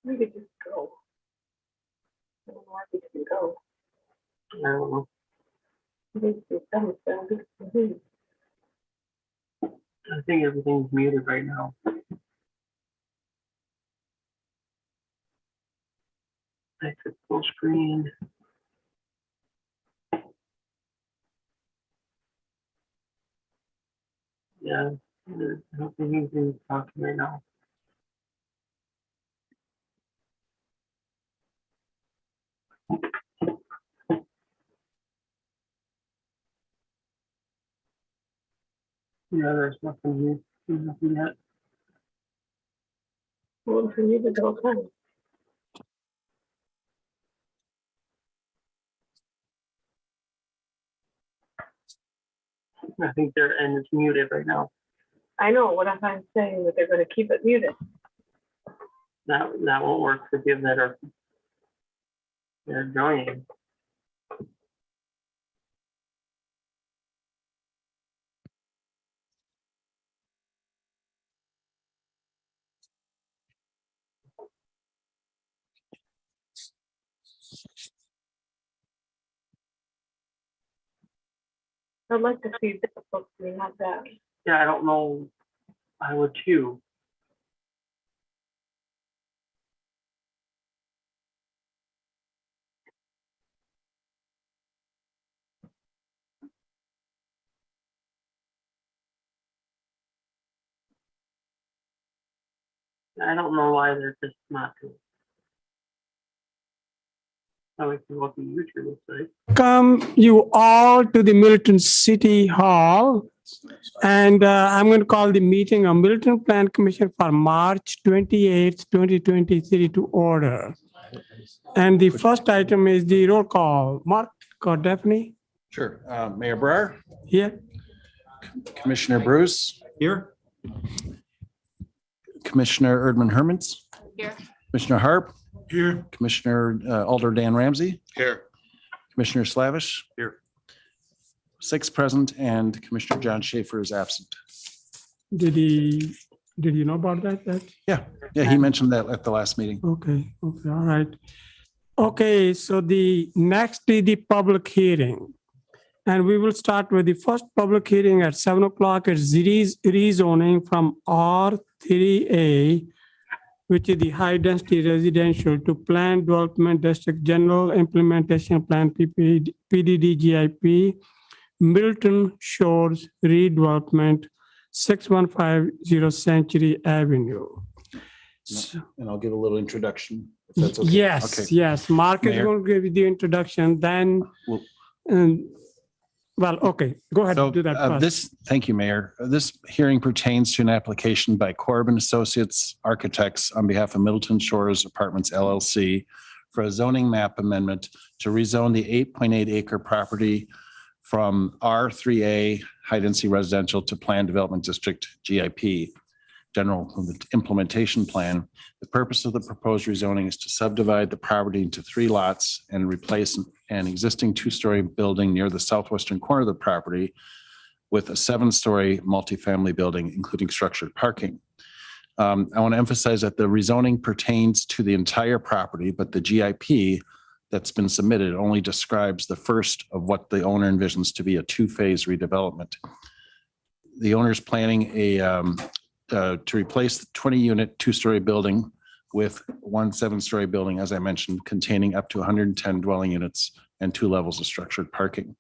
Maybe just go. I don't know why we can go. I don't know. I think everything's muted right now. Exit full screen. Yeah, I don't think anything's talking right now. Yeah, there's nothing here. There's nothing yet. Well, for you the whole time. I think it's muted right now. I know what I'm saying, that they're going to keep it muted. That won't work for people that are joining. I'd like to see this book, not that. Yeah, I don't know. I would too. I don't know why they're just not doing it. Oh, we can look at YouTube website. Welcome you all to the Middleton City Hall. And I'm going to call the meeting of Middleton Plan Commission for March 28th, 2023 to order. And the first item is the roll call. Mark or Daphne? Sure. Mayor Breyer, Here. Commissioner Bruce. Here. Commissioner Erdman Hermans. Here. Commissioner Harp. Here. Commissioner Alder Dan Ramsey. Here. Commissioner Slavish. Here. 6 present and Commissioner John Schaefer is absent. Did you know about that? Yeah, he mentioned that at the last meeting. Okay, all right. Okay, so the next is the public hearing. And we will start with the first public hearing at 7 o'clock. It's rezoning from R3A, which is the high density residential, to Planned Development District General Implementation Plan PDDGIP, Middleton Shores Redevelopment, 6150 Century Avenue. And I'll give a little introduction. If that's okay. Yes, Okay. yes. Mark is Mayor. going to give you the introduction, then, okay, go ahead So and do that first. thank you, Mayor. This hearing pertains to an application by Corbin Associates Architects on behalf of Middleton Shores Apartments LLC for a zoning map amendment to rezone the 8.8 acre property from R3A High Density Residential to Planned Development District GIP, General Implementation Plan. The purpose of the proposed rezoning is to subdivide the property into 3 lots and replace an existing 2-story building near the southwestern corner of the property with a 7-story multifamily building, including structured parking. I want to emphasize that the rezoning pertains to the entire property, but the GIP that's been submitted only describes the first of what the owner envisions to be a 2-phase redevelopment. The owner is planning to replace the 20-unit 2-story building with 1 7-story building, as I mentioned, containing up to 110 dwelling units and 2 levels of structured parking.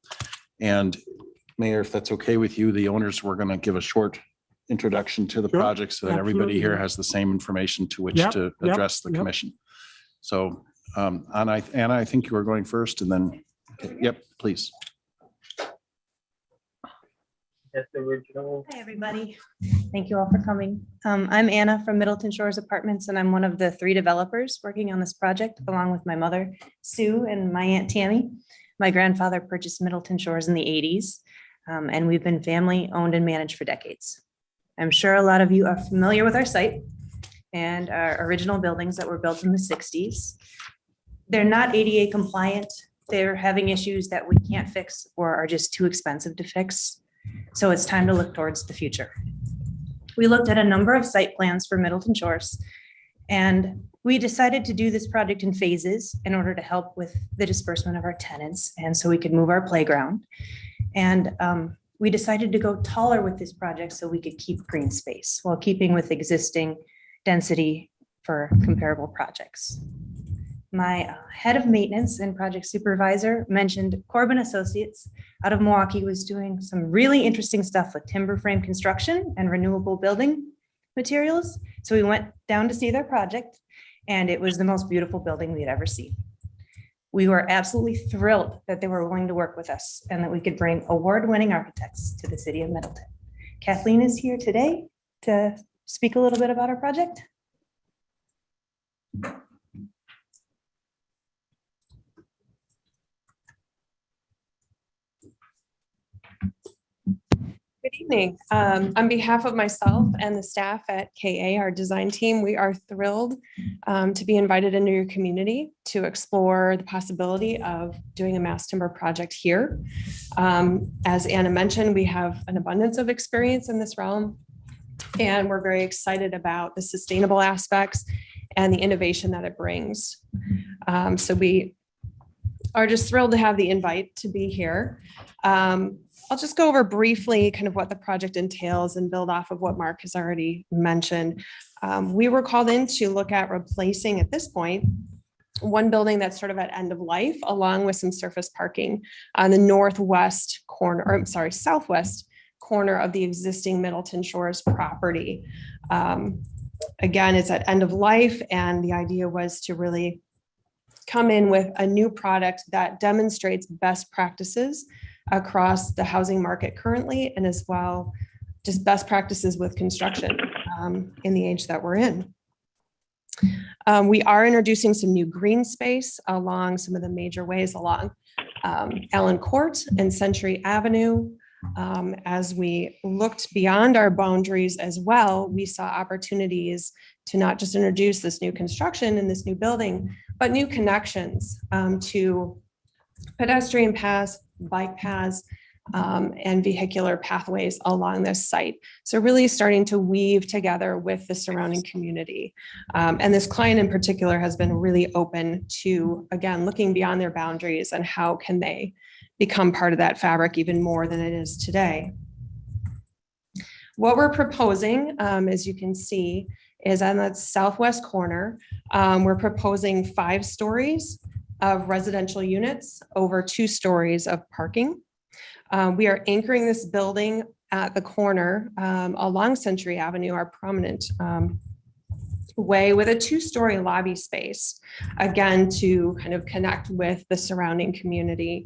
And Mayor, if that's okay with you, the owners were going to give a short introduction to the Sure, project so that everybody here absolutely. has the same information to which Yep, to yep, address the yep. commission. So Anna, I think you were going first and then, okay, yep, please. That's the original. Hi, everybody. Thank you all for coming. I'm Anna from Middleton Shores Apartments, and I'm one of the 3 developers working on this project, along with my mother, Sue, and my Aunt Tammy. My grandfather purchased Middleton Shores in the 80s, and we've been family owned and managed for decades. I'm sure a lot of you are familiar with our site and our original buildings that were built in the 60s. They're not ADA compliant. They're having issues that we can't fix or are just too expensive to fix. So it's time to look towards the future. We looked at a number of site plans for Middleton Shores, and we decided to do this project in phases in order to help with the disbursement of our tenants and so we could move our playground. And we decided to go taller with this project so we could keep green space while keeping with existing density for comparable projects. My head of maintenance and project supervisor mentioned Corbin Associates out of Milwaukee was doing some really interesting stuff with timber frame construction and renewable building materials. So we went down to see their project, and it was the most beautiful building we had ever seen. We were absolutely thrilled that they were willing to work with us and that we could bring award-winning architects to the city of Middleton. Kathleen is here today to speak a little bit about our project. Good evening. On behalf of myself and the staff at KA, our design team, we are thrilled to be invited into your community to explore the possibility of doing a mass timber project here. As Anna mentioned, we have an abundance of experience in this realm, and we're very excited about the sustainable aspects and the innovation that it brings. So we are just thrilled to have the invite to be here. I'll just go over briefly kind of what the project entails and build off of what Mark has already mentioned. We were called in to look at replacing, at this point, one building that's sort of at end of life, along with some surface parking on the northwest corner, or I'm sorry, southwest corner of the existing Middleton Shores property. Again, it's at end of life, and the idea was to really come in with a new product that demonstrates best practices across the housing market currently, and as well, just best practices with construction in the age that we're in. We are introducing some new green space along some of the major ways along Allen Court and Century Avenue. As we looked beyond our boundaries as well, we saw opportunities to not just introduce this new construction in this new building, but new connections to pedestrian paths, bike paths, and vehicular pathways along this site. So really starting to weave together with the surrounding community. And this client in particular has been really open to, again, looking beyond their boundaries and how can they become part of that fabric even more than it is today. What we're proposing, as you can see, is on that southwest corner, we're proposing 5 stories of residential units over 2 stories of parking. We are anchoring this building at the corner along Century Avenue, our prominent way, with a 2-story lobby space, again, to kind of connect with the surrounding community.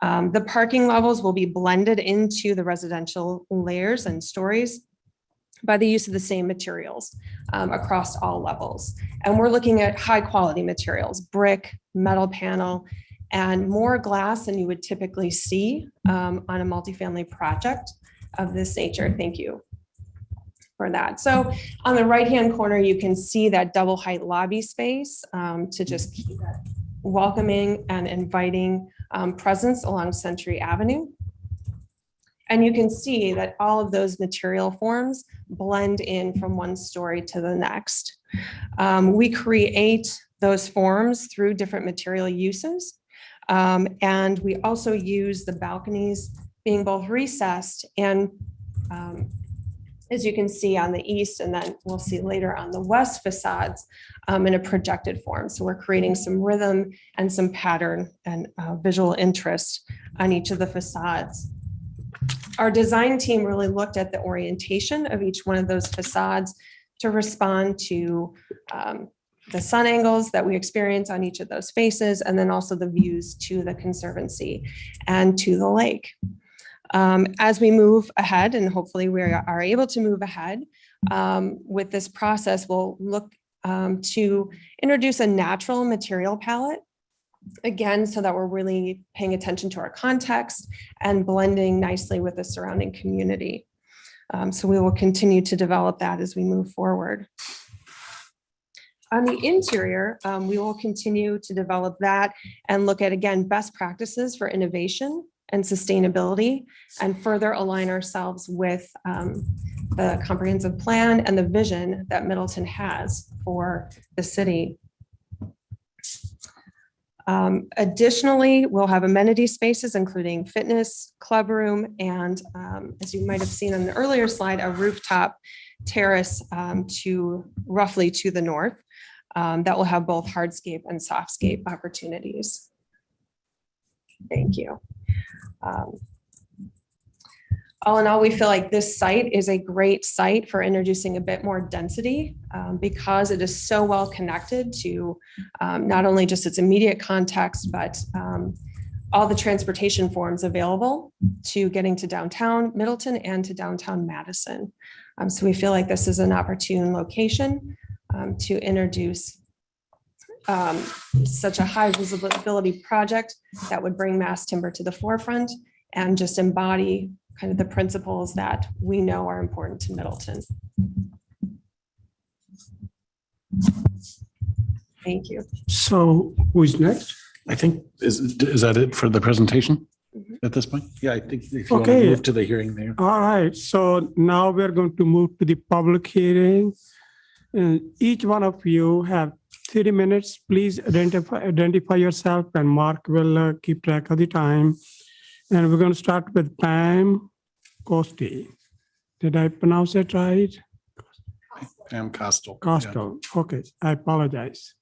The parking levels will be blended into the residential layers and stories by the use of the same materials across all levels. And we're looking at high quality materials, brick, metal panel, and more glass than you would typically see on a multifamily project of this nature. Thank you for that. So on the right-hand corner, you can see that double height lobby space to just keep that welcoming and inviting presence along Century Avenue. And you can see that all of those material forms blend in from one story to the next. We create those forms through different material uses. And we also use the balconies being both recessed and, as you can see on the east, and then we'll see later on the west facades in a projected form. So we're creating some rhythm and some pattern and visual interest on each of the facades. Our design team really looked at the orientation of each one of those facades to respond to the sun angles that we experience on each of those faces, and then also the views to the conservancy and to the lake. As we move ahead, and hopefully we are able to move ahead with this process, we'll look to introduce a natural material palette Again, so that we're really paying attention to our context and blending nicely with the surrounding community. So we will continue to develop that as we move forward. On the interior, we will continue to develop that and look at, again, best practices for innovation and sustainability, and further align ourselves with the comprehensive plan and the vision that Middleton has for the city. Additionally, we'll have amenity spaces, including fitness, club room, and as you might have seen on the earlier slide, a rooftop terrace roughly to the north that will have both hardscape and softscape opportunities. Thank you. All in all, we feel like this site is a great site for introducing a bit more density because it is so well connected to not only just its immediate context, but all the transportation forms available to getting to downtown Middleton and to downtown Madison. So we feel like this is an opportune location to introduce such a high visibility project that would bring mass timber to the forefront and just embody kind of the principles that we know are important to Middleton. Thank you. So who's next? I think, is that it for the presentation at this point? Yeah, I think if you want to Okay. move to the hearing there. All right, so now we're going to move to the public hearing. And each one of you have 30 minutes. Please identify yourself, and Mark will keep track of the time. And we're going to start with Pam Costi. Did I pronounce it right? Pam Costel. Costo. Okay, I apologize.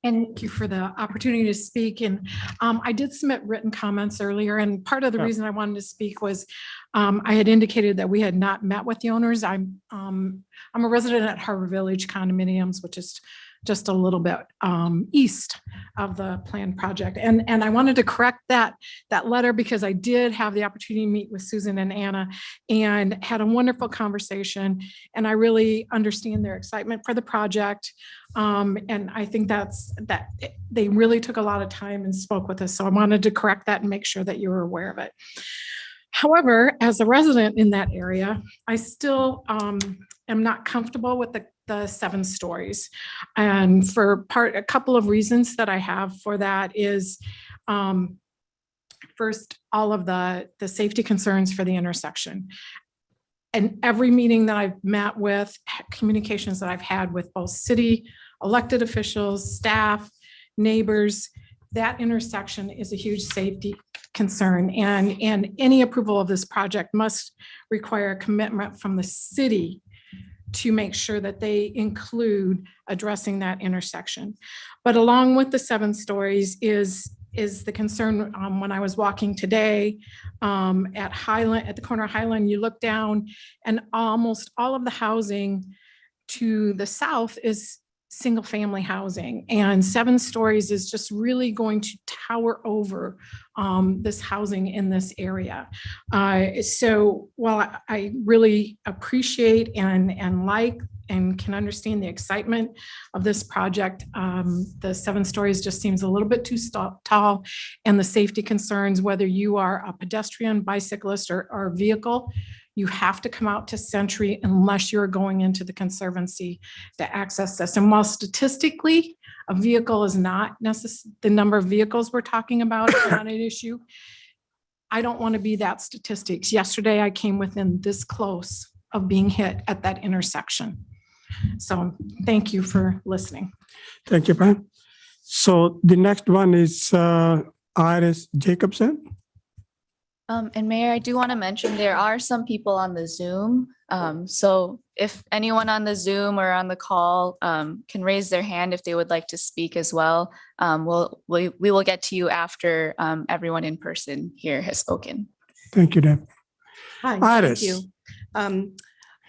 And thank you for the opportunity to speak. And I did submit written comments earlier, and part of the Yeah. reason I wanted to speak was I had indicated that we had not met with the owners. I'm a resident at Harbor Village Condominiums, which is just a little bit east of the planned project. And I wanted to correct that letter because I did have the opportunity to meet with Susan and Anna and had a wonderful conversation. And I really understand their excitement for the project. And I think that they really took a lot of time and spoke with us. So I wanted to correct that and make sure that you were aware of it. However, as a resident in that area, I still am not comfortable with the 7 stories. And for a couple of reasons that I have for that is, first, all of the safety concerns for the intersection. And every meeting that I've met with, communications that I've had with both city elected officials, staff, neighbors, that intersection is a huge safety concern. And any approval of this project must require a commitment from the city to make sure that they include addressing that intersection. But along with the 7 stories is the concern when I was walking today at Highland, at the corner of Highland, you look down and almost all of the housing to the south is single family housing, and 7 stories is just really going to tower over this housing in this area. So while I really appreciate and like and can understand the excitement of this project, the 7 stories just seems a little bit too tall, and the safety concerns, whether you are a pedestrian, bicyclist, or vehicle, you have to come out to Century unless you're going into the Conservancy to access this. And while statistically, a vehicle is not necessarily, the number of vehicles we're talking about is not an issue, I don't want to be that statistics. Yesterday, I came within this close of being hit at that intersection. So thank you for listening. Thank you, Pam. So the next one is Iris Jacobson. And Mayor, I do want to mention there are some people on the Zoom. So if anyone on the Zoom or on the call can raise their hand if they would like to speak as well, we will get to you after everyone in person here has spoken. Thank you, Deb. Hi, Iris. thank you.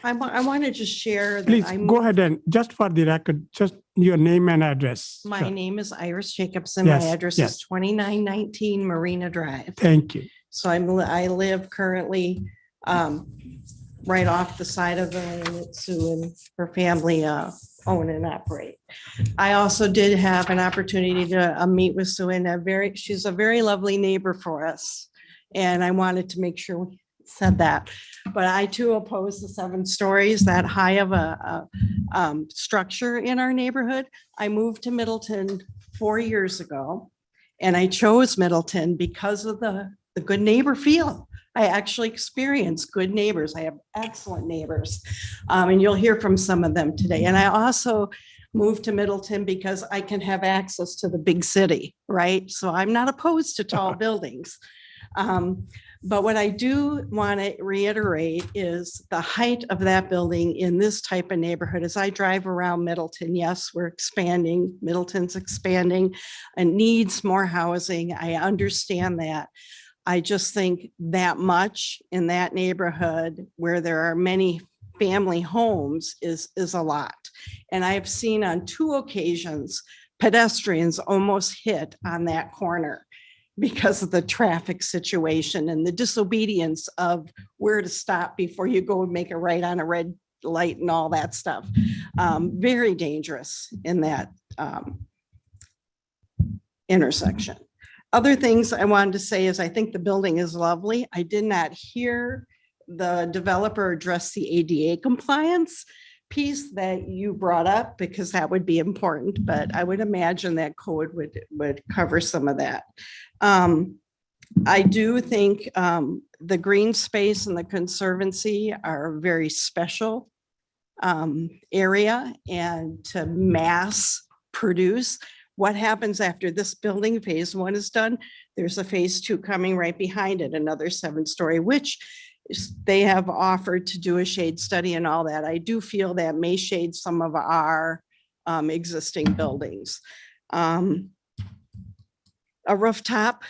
I wanted to share that Please I go ahead and just for the record, just your name and address. My Sure. name is Iris Jacobson. Yes, My address yes. is 2919 Marina Drive. Thank you. So I live currently right off the side of the lane that Sue and her family own and operate. I also did have an opportunity to meet with Sue, and she's a very lovely neighbor for us. And I wanted to make sure we said that. But I too oppose the 7 stories, that high of a structure in our neighborhood. I moved to Middleton 4 years ago, and I chose Middleton because of the good neighbor feel. I actually experienced good neighbors. I have excellent neighbors, and you'll hear from some of them today. And I also moved to Middleton because I can have access to the big city, right? So I'm not opposed to tall buildings. But what I do want to reiterate is the height of that building in this type of neighborhood. As I drive around Middleton, yes, we're expanding. Middleton's expanding and needs more housing. I understand that. I just think that much in that neighborhood where there are many family homes is a lot. And I've seen on 2 occasions, pedestrians almost hit on that corner because of the traffic situation and the disobedience of where to stop before you go and make a right on a red light and all that stuff. Very dangerous in that intersection. Other things I wanted to say is I think the building is lovely. I did not hear the developer address the ADA compliance piece that you brought up, because that would be important, but I would imagine that code would cover some of that. I do think the green space and the conservancy are a very special area, and to mass produce. What happens after this building, phase 1 is done, there's a phase 2 coming right behind it, another 7-story, which they have offered to do a shade study and all that. I do feel that may shade some of our existing buildings. A rooftop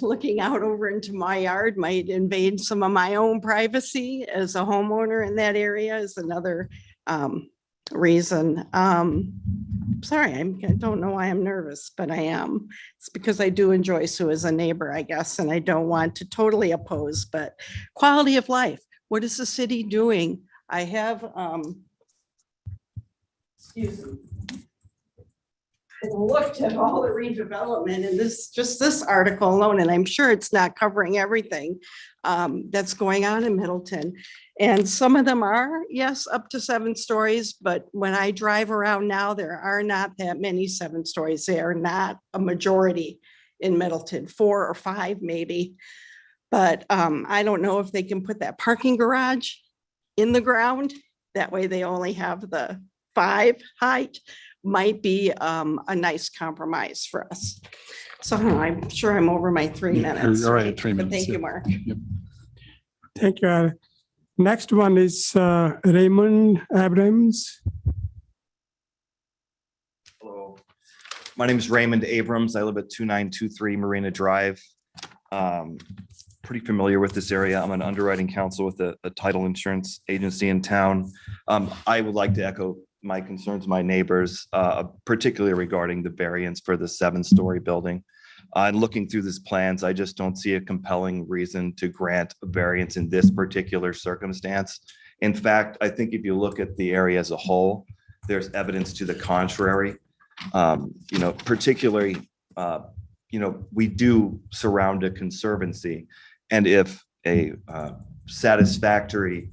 looking out over into my yard might invade some of my own privacy as a homeowner in that area is another reason. Sorry, I don't know why I'm nervous, but I am. It's because I do enjoy Sue as a neighbor, I guess, and I don't want to totally oppose, but quality of life. What is the city doing? I have, excuse me. I looked at all the redevelopment and this article alone, and I'm sure it's not covering everything that's going on in Middleton. And some of them are, yes, up to 7 stories, but when I drive around now, there are not that many 7 stories. They are not a majority in Middleton, 4 or 5 maybe. But I don't know if they can put that parking garage in the ground. That way they only have the 5 height. Might be a nice compromise for us. So I'm sure I'm over my 3 minutes. You're right at 3 But minutes. thank you, yeah. Mark. Thank you. Next one is Raymond Abrams. Hello, my name is Raymond Abrams. I live at 2923 Marina Drive. Pretty familiar with this area. I'm an underwriting counsel with a title insurance agency in town. I would like to echo my concerns, my neighbors, particularly regarding the variance for the 7-story building. And looking through these plans, I just don't see a compelling reason to grant a variance in this particular circumstance. In fact, I think if you look at the area as a whole, there's evidence to the contrary. Particularly, we do surround a conservancy, and if a satisfactory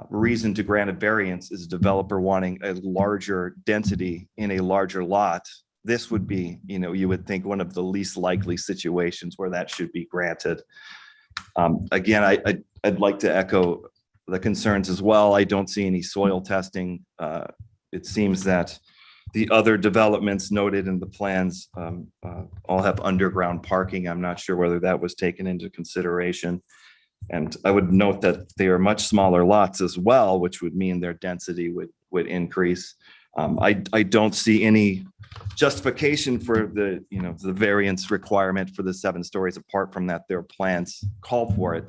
reason to grant a variance is a developer wanting a larger density in a larger lot, this would be, you would think, one of the least likely situations where that should be granted. Again, I'd like to echo the concerns as well. I don't see any soil testing. It seems that the other developments noted in the plans all have underground parking. I'm not sure whether that was taken into consideration. And I would note that they are much smaller lots as well, which would mean their density would increase. I don't see any justification for the variance requirement for the 7 stories. Apart from that, their plans call for it.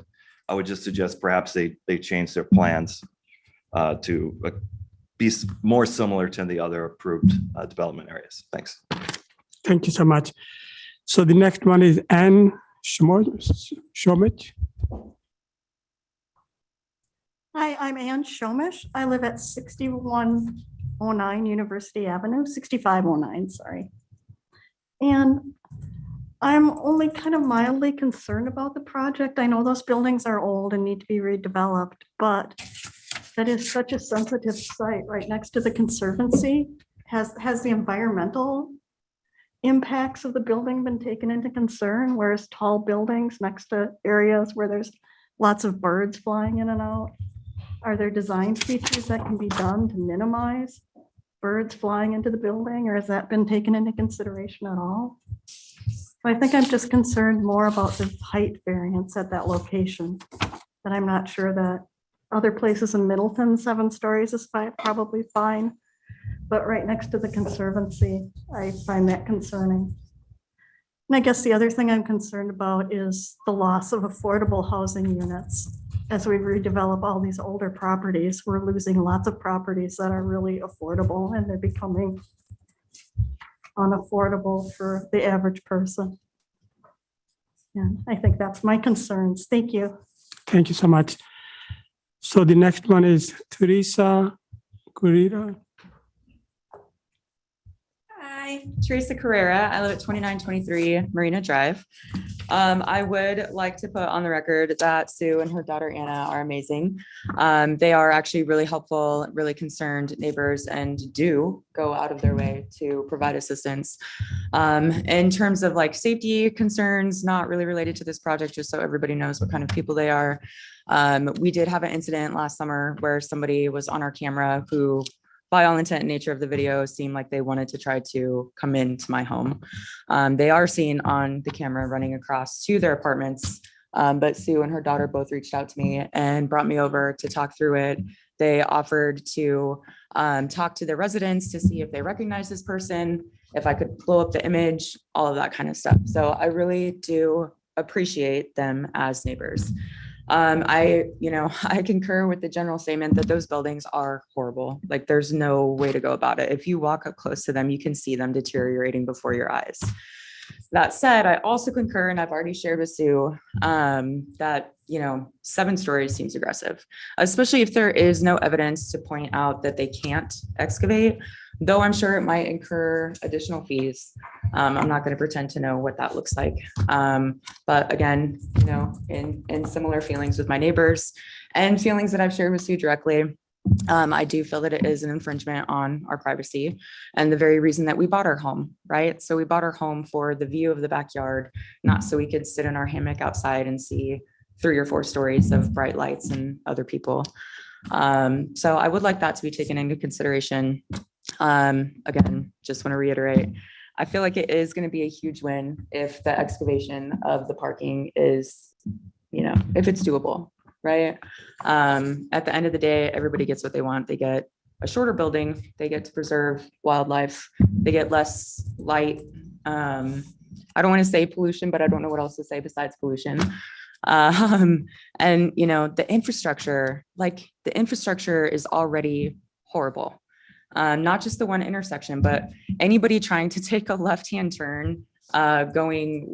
I would just suggest perhaps they change their plans to be more similar to the other approved development areas. Thanks. Thank you so much. So the next one is Ann Shomich. Hi, I'm Ann Shomish. I live at 6109 University Avenue, 6509, sorry. And I'm only kind of mildly concerned about the project. I know those buildings are old and need to be redeveloped, but that is such a sensitive site right next to the Conservancy. Has the environmental impacts of the building been taken into concern, whereas tall buildings next to areas where there's lots of birds flying in and out? Are there design features that can be done to minimize birds flying into the building, or has that been taken into consideration at all? So I think I'm just concerned more about the height variance at that location. That I'm not sure that other places in Middleton, 7 stories is probably fine. But right next to the Conservancy, I find that concerning. And I guess the other thing I'm concerned about is the loss of affordable housing units. As we redevelop all these older properties, we're losing lots of properties that are really affordable, and they're becoming unaffordable for the average person. And I think that's my concerns. Thank you. Thank you so much. So the next one is Teresa Correa. Hi, Teresa Carrera. I live at 2923 Marina Drive. I would like to put on the record that Sue and her daughter Anna are amazing. They are actually really helpful, really concerned neighbors, and do go out of their way to provide assistance. In terms of like safety concerns, not really related to this project, just so everybody knows what kind of people they are. We did have an incident last summer where somebody was on our camera who, by all intent and nature of the video, seemed like they wanted to try to come into my home. They are seen on the camera running across to their apartments, but Sue and her daughter both reached out to me and brought me over to talk through it. They offered to talk to the residents to see if they recognize this person, if I could blow up the image, all of that kind of stuff. So I really do appreciate them as neighbors. I concur with the general statement that those buildings are horrible. Like there's no way to go about it. If you walk up close to them, you can see them deteriorating before your eyes. That said, I also concur, and I've already shared with Sue, that, 7 stories seems aggressive, especially if there is no evidence to point out that they can't excavate, though I'm sure it might incur additional fees. I'm not going to pretend to know what that looks like. But again, in similar feelings with my neighbors and feelings that I've shared with Sue directly, I do feel that it is an infringement on our privacy and the very reason that we bought our home, right? So we bought our home for the view of the backyard, not so we could sit in our hammock outside and see 3 or 4 stories of bright lights and other people. So I would like that to be taken into consideration. Again, just want to reiterate, I feel like it is going to be a huge win if the excavation of the parking is, if it's doable, right? At the end of the day, everybody gets what they want. They get a shorter building, they get to preserve wildlife, they get less light. I don't want to say pollution, but I don't know what else to say besides pollution. And the infrastructure is already horrible. Not just the one intersection, but anybody trying to take a left-hand turn going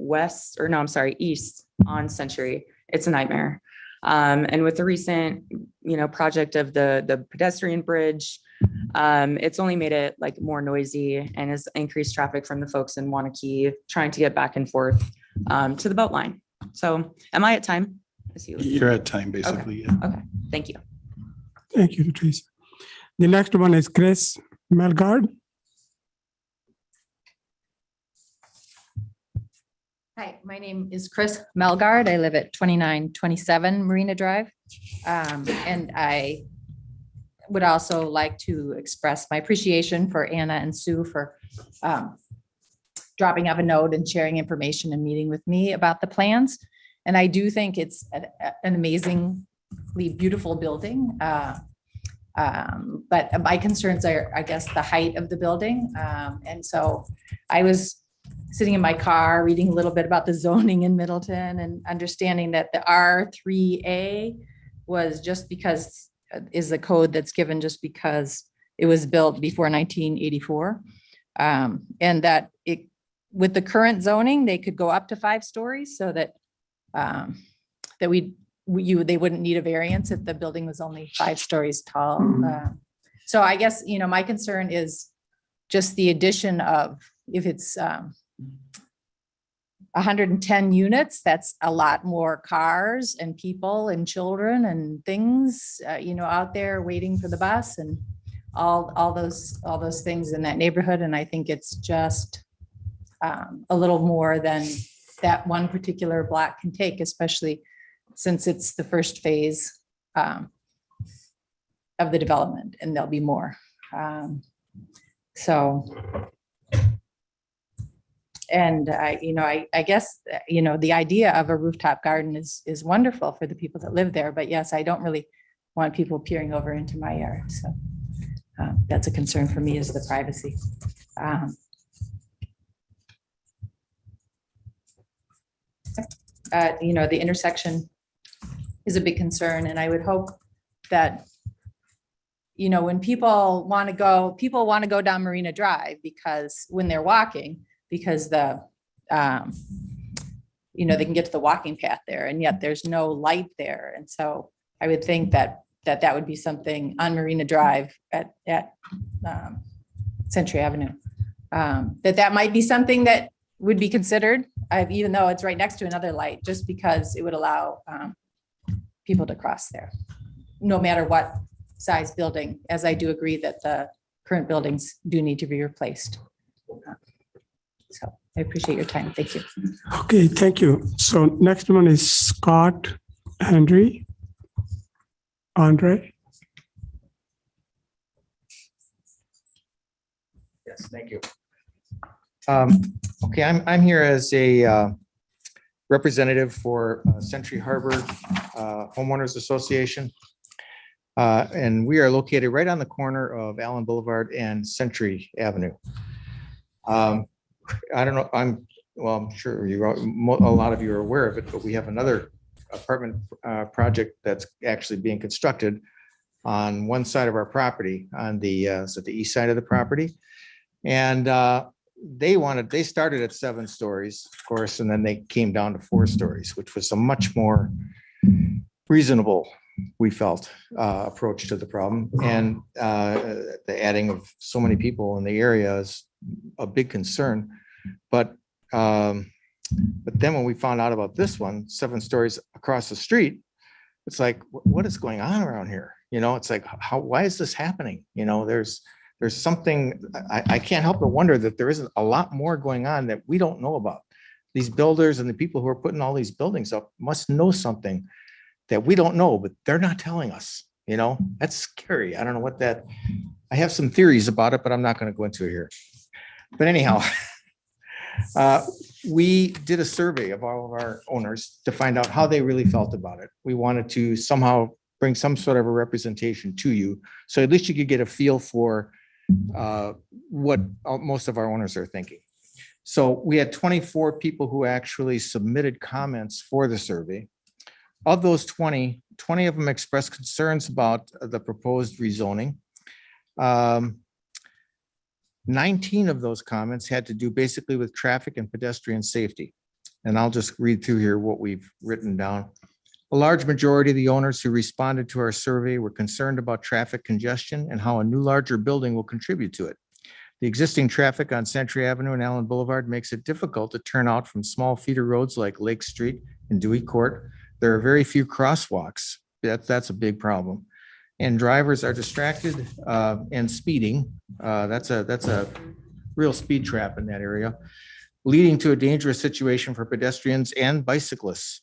east on Century, it's a nightmare. And with the recent, project of the pedestrian bridge, it's only made it like more noisy and has increased traffic from the folks in Wanakee trying to get back and forth to the boat line. So am I at time? You're at time, basically. Okay. Okay. Thank you. Thank you, Teresa. The next one is Chris Melgard. Hi, my name is Chris Melgard. I live at 2927 Marina Drive. And I would also like to express my appreciation for Anna and Sue for dropping off a note and sharing information and meeting with me about the plans. And I do think it's an amazingly beautiful building. But my concerns are, I guess, the height of the building. And so I was sitting in my car, reading a little bit about the zoning in Middleton and understanding that the R3A was just because is the code that's given just because it was built before 1984. And that with the current zoning, they could go up to 5 stories so that that we they wouldn't need a variance if the building was only 5 stories tall. So I guess, my concern is just the addition of, if it's 110 units, that's a lot more cars and people and children and things, out there waiting for the bus and all those things in that neighborhood. And I think it's just a little more than that one particular block can take, especially since it's the first phase of the development, and there'll be more. And I guess, the idea of a rooftop garden is wonderful for the people that live there, but yes, I don't really want people peering over into my yard. So that's a concern for me, is the privacy. The intersection is a big concern, and I would hope that, when people want to go down Marina Drive, because when they're walking, because they can get to the walking path there, and yet there's no light there. And so I would think that would be something on Marina Drive at Century Avenue. That might be something that would be considered, even though it's right next to another light, just because it would allow people to cross there, no matter what size building, as I do agree that the current buildings do need to be replaced. So I appreciate your time. Thank you. Okay, thank you. So next one is Scott Henry. Andre. Yes, thank you. Okay, I'm here as a representative for Century Harbor Homeowners Association. And we are located right on the corner of Allen Boulevard and Century Avenue. I don't know, I'm sure a lot of you are aware of it, but we have another apartment project that's actually being constructed on one side of our property, on the east side of the property. And they started at 7 stories, of course, and then they came down to 4 stories, which was a much more reasonable, we felt, approach to the problem. And the adding of so many people in the area is a big concern. But then when we found out about this one, 7 stories across the street, it's like, what is going on around here? It's like, why is this happening? There's something, I can't help but wonder that there isn't a lot more going on that we don't know about. These builders and the people who are putting all these buildings up must know something that we don't know, but they're not telling us. That's scary. I don't know I have some theories about it, but I'm not going to go into it here. But anyhow, we did a survey of all of our owners to find out how they really felt about it. We wanted to somehow bring some sort of a representation to you, so at least you could get a feel for what most of our owners are thinking. So we had 24 people who actually submitted comments for the survey. Of those 20 of them expressed concerns about the proposed rezoning. 19 of those comments had to do basically with traffic and pedestrian safety. And I'll just read through here what we've written down. A large majority of the owners who responded to our survey were concerned about traffic congestion and how a new larger building will contribute to it. The existing traffic on Century Avenue and Allen Boulevard makes it difficult to turn out from small feeder roads like Lake Street and Dewey Court. There are very few crosswalks. That's a big problem. And drivers are distracted and speeding. That's a real speed trap in that area, leading to a dangerous situation for pedestrians and bicyclists.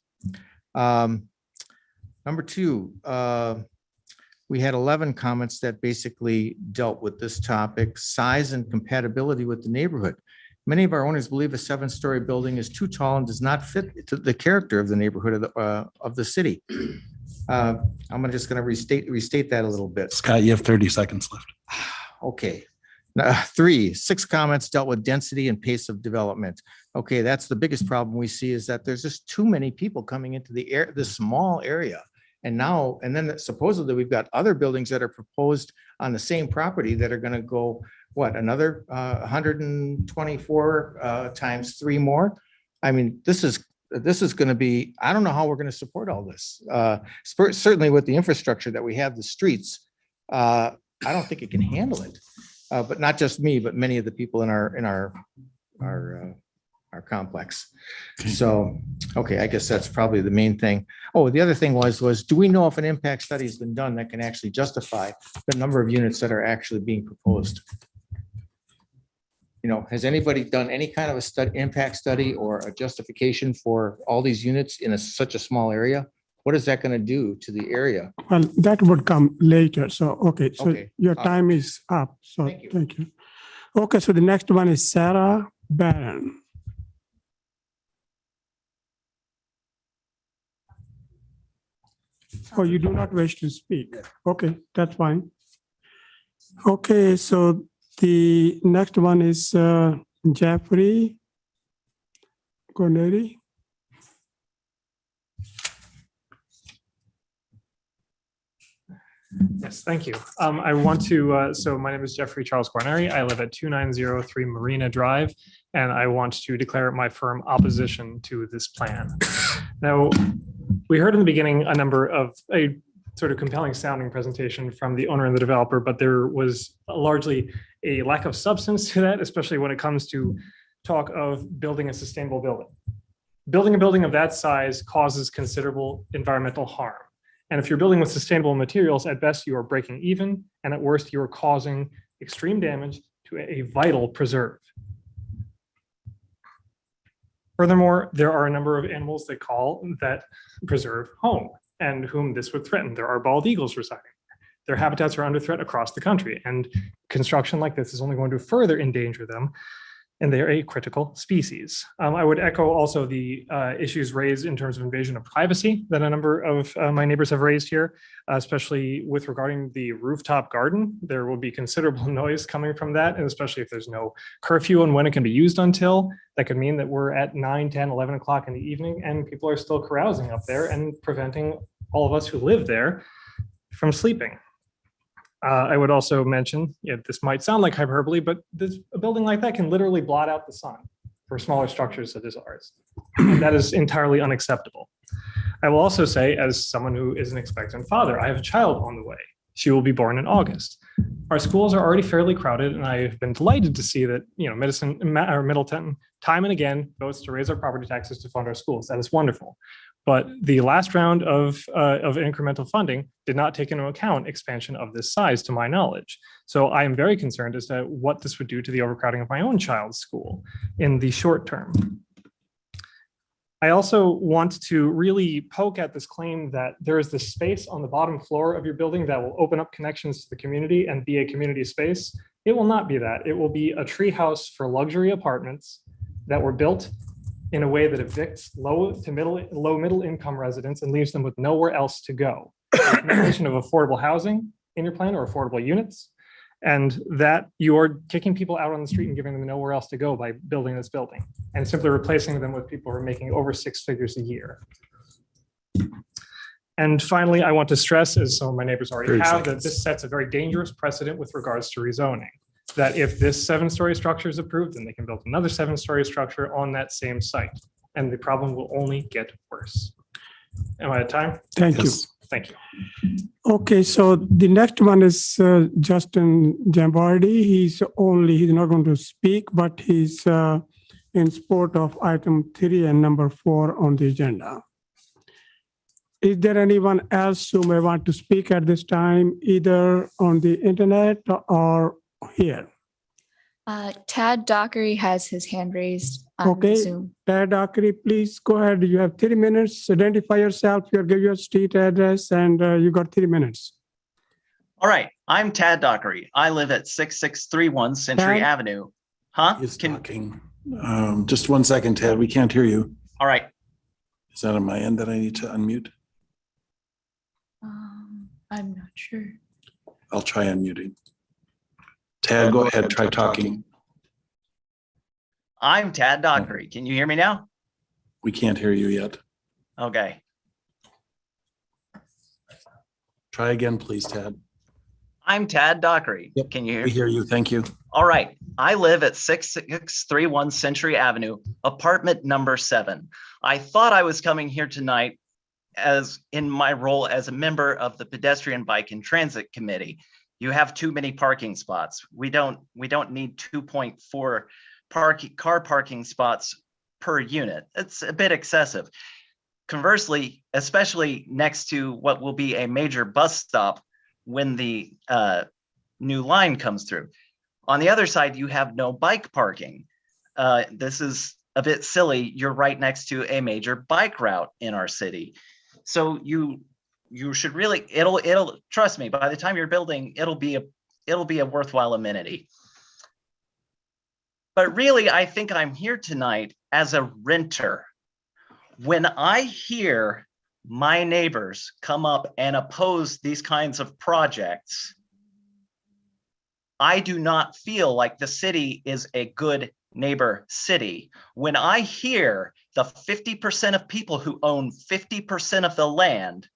Number 2, we had 11 comments that basically dealt with this topic: size and compatibility with the neighborhood. Many of our owners believe a 7-story building is too tall and does not fit to the character of the neighborhood of the city. I'm just going to restate that a little bit. Scott, you have 30 seconds left. Okay. 6 comments dealt with density and pace of development. Okay, that's the biggest problem we see, is that there's just too many people coming into this small area. And then supposedly we've got other buildings that are proposed on the same property that are going to go, another 124 times 3 more. I mean, this is this is going to be, I don't know how we're going to support all this. Certainly with the infrastructure that we have, the streets, I don't think it can handle it. But not just me, but many of the people in our complex. So, okay, I guess that's probably the main thing. Oh, the other thing was, do we know if an impact study has been done that can actually justify the number of units that are actually being proposed? You know, has anybody done any kind of a impact study or a justification for all these units in such a small area? What is that going to do to the area? Well, that would come later. So, okay, so Okay. your time is up. So Thank you. thank you. Okay, so the next one is Sarah Barron. Oh, you do not wish to speak. Okay, that's fine. Okay, so the next one is Jeffrey Corneri. Yes, thank you. I want to, so my name is Jeffrey Charles Guarneri. I live at 2903 Marina Drive, and I want to declare my firm opposition to this plan. Now, we heard in the beginning a sort of compelling sounding presentation from the owner and the developer, but there was largely a lack of substance to that, especially when it comes to talk of building a sustainable building. Building a building of that size causes considerable environmental harm. And if you're building with sustainable materials, at best you are breaking even, and at worst you are causing extreme damage to a vital preserve. Furthermore, there are a number of animals that call that preserve home and whom this would threaten. There are bald eagles residing there. Their habitats are under threat across the country, and construction like this is only going to further endanger them, and they are a critical species. I would echo also the issues raised in terms of invasion of privacy that a number of my neighbors have raised here, especially with regarding the rooftop garden. There will be considerable noise coming from that, and especially if there's no curfew on when it can be used until. That could mean that we're at 9, 10, 11 o'clock in the evening and people are still carousing up there and preventing all of us who live there from sleeping. I would also mention, this might sound like hyperbole, but a building like that can literally blot out the sun for smaller structures such as ours. And that is entirely unacceptable. I will also say, as someone who is an expectant father, I have a child on the way. She will be born in August. Our schools are already fairly crowded, and I have been delighted to see that Middleton time and again votes to raise our property taxes to fund our schools. That is wonderful. But the last round of incremental funding did not take into account expansion of this size, to my knowledge. So I am very concerned as to what this would do to the overcrowding of my own child's school in the short term. I also want to really poke at this claim that there is this space on the bottom floor of your building that will open up connections to the community and be a community space. It will not be that. It will be a treehouse for luxury apartments that were built in a way that evicts low middle income residents and leaves them with nowhere else to go. There's no mention of affordable housing in your plan or affordable units, and that you are kicking people out on the street and giving them nowhere else to go by building this building and simply replacing them with people who are making over 6 figures a year. And finally, I want to stress, as some of my neighbors already have, that this sets a very dangerous precedent with regards to rezoning. That if this 7-story structure is approved, then they can build another 7-story structure on that same site. And the problem will only get worse. Am I at time? Thank you. Thank you. Okay, so the next one is Justin Jambardi. He's not going to speak, but he's in support of item 3 and number 4 on the agenda. Is there anyone else who may want to speak at this time, either on the internet or here? Tad Dockery has his hand raised on Okay, Zoom. Tad Dockery, please go ahead. You have 3 minutes. Identify yourself, give your street address, and you got 3 minutes. All right, I'm Tad Dockery. I live at 6631 Century Tad? Avenue. Huh? He's talking. Just 1 second, Ted. We can't hear you. All right. Is that on my end that I need to unmute? I'm not sure. I'll try unmuting. Ted, go ahead, try talking. I'm Tad Dockery. Can you hear me now? We can't hear you yet. Okay. Try again, please, Ted. I'm Tad Dockery. Yep, Can you hear? We hear you. Thank you. All right. I live at 6631 Century Avenue, apartment number 7. I thought I was coming here tonight as in my role as a member of the Pedestrian Bike and Transit Committee. You have too many parking spots. We don't need 2.4 car parking spots per unit. It's a bit excessive. Conversely, especially next to what will be a major bus stop when the new line comes through. On the other side, you have no bike parking. This is a bit silly. You're right next to a major bike route in our city. So you should really, it'll trust me, by the time you're building, it'll be a worthwhile amenity. But really, I think I'm here tonight as a renter. When I hear my neighbors come up and oppose these kinds of projects, I do not feel like the city is a good neighbor city. When I hear the 50% of people who own 50% of the land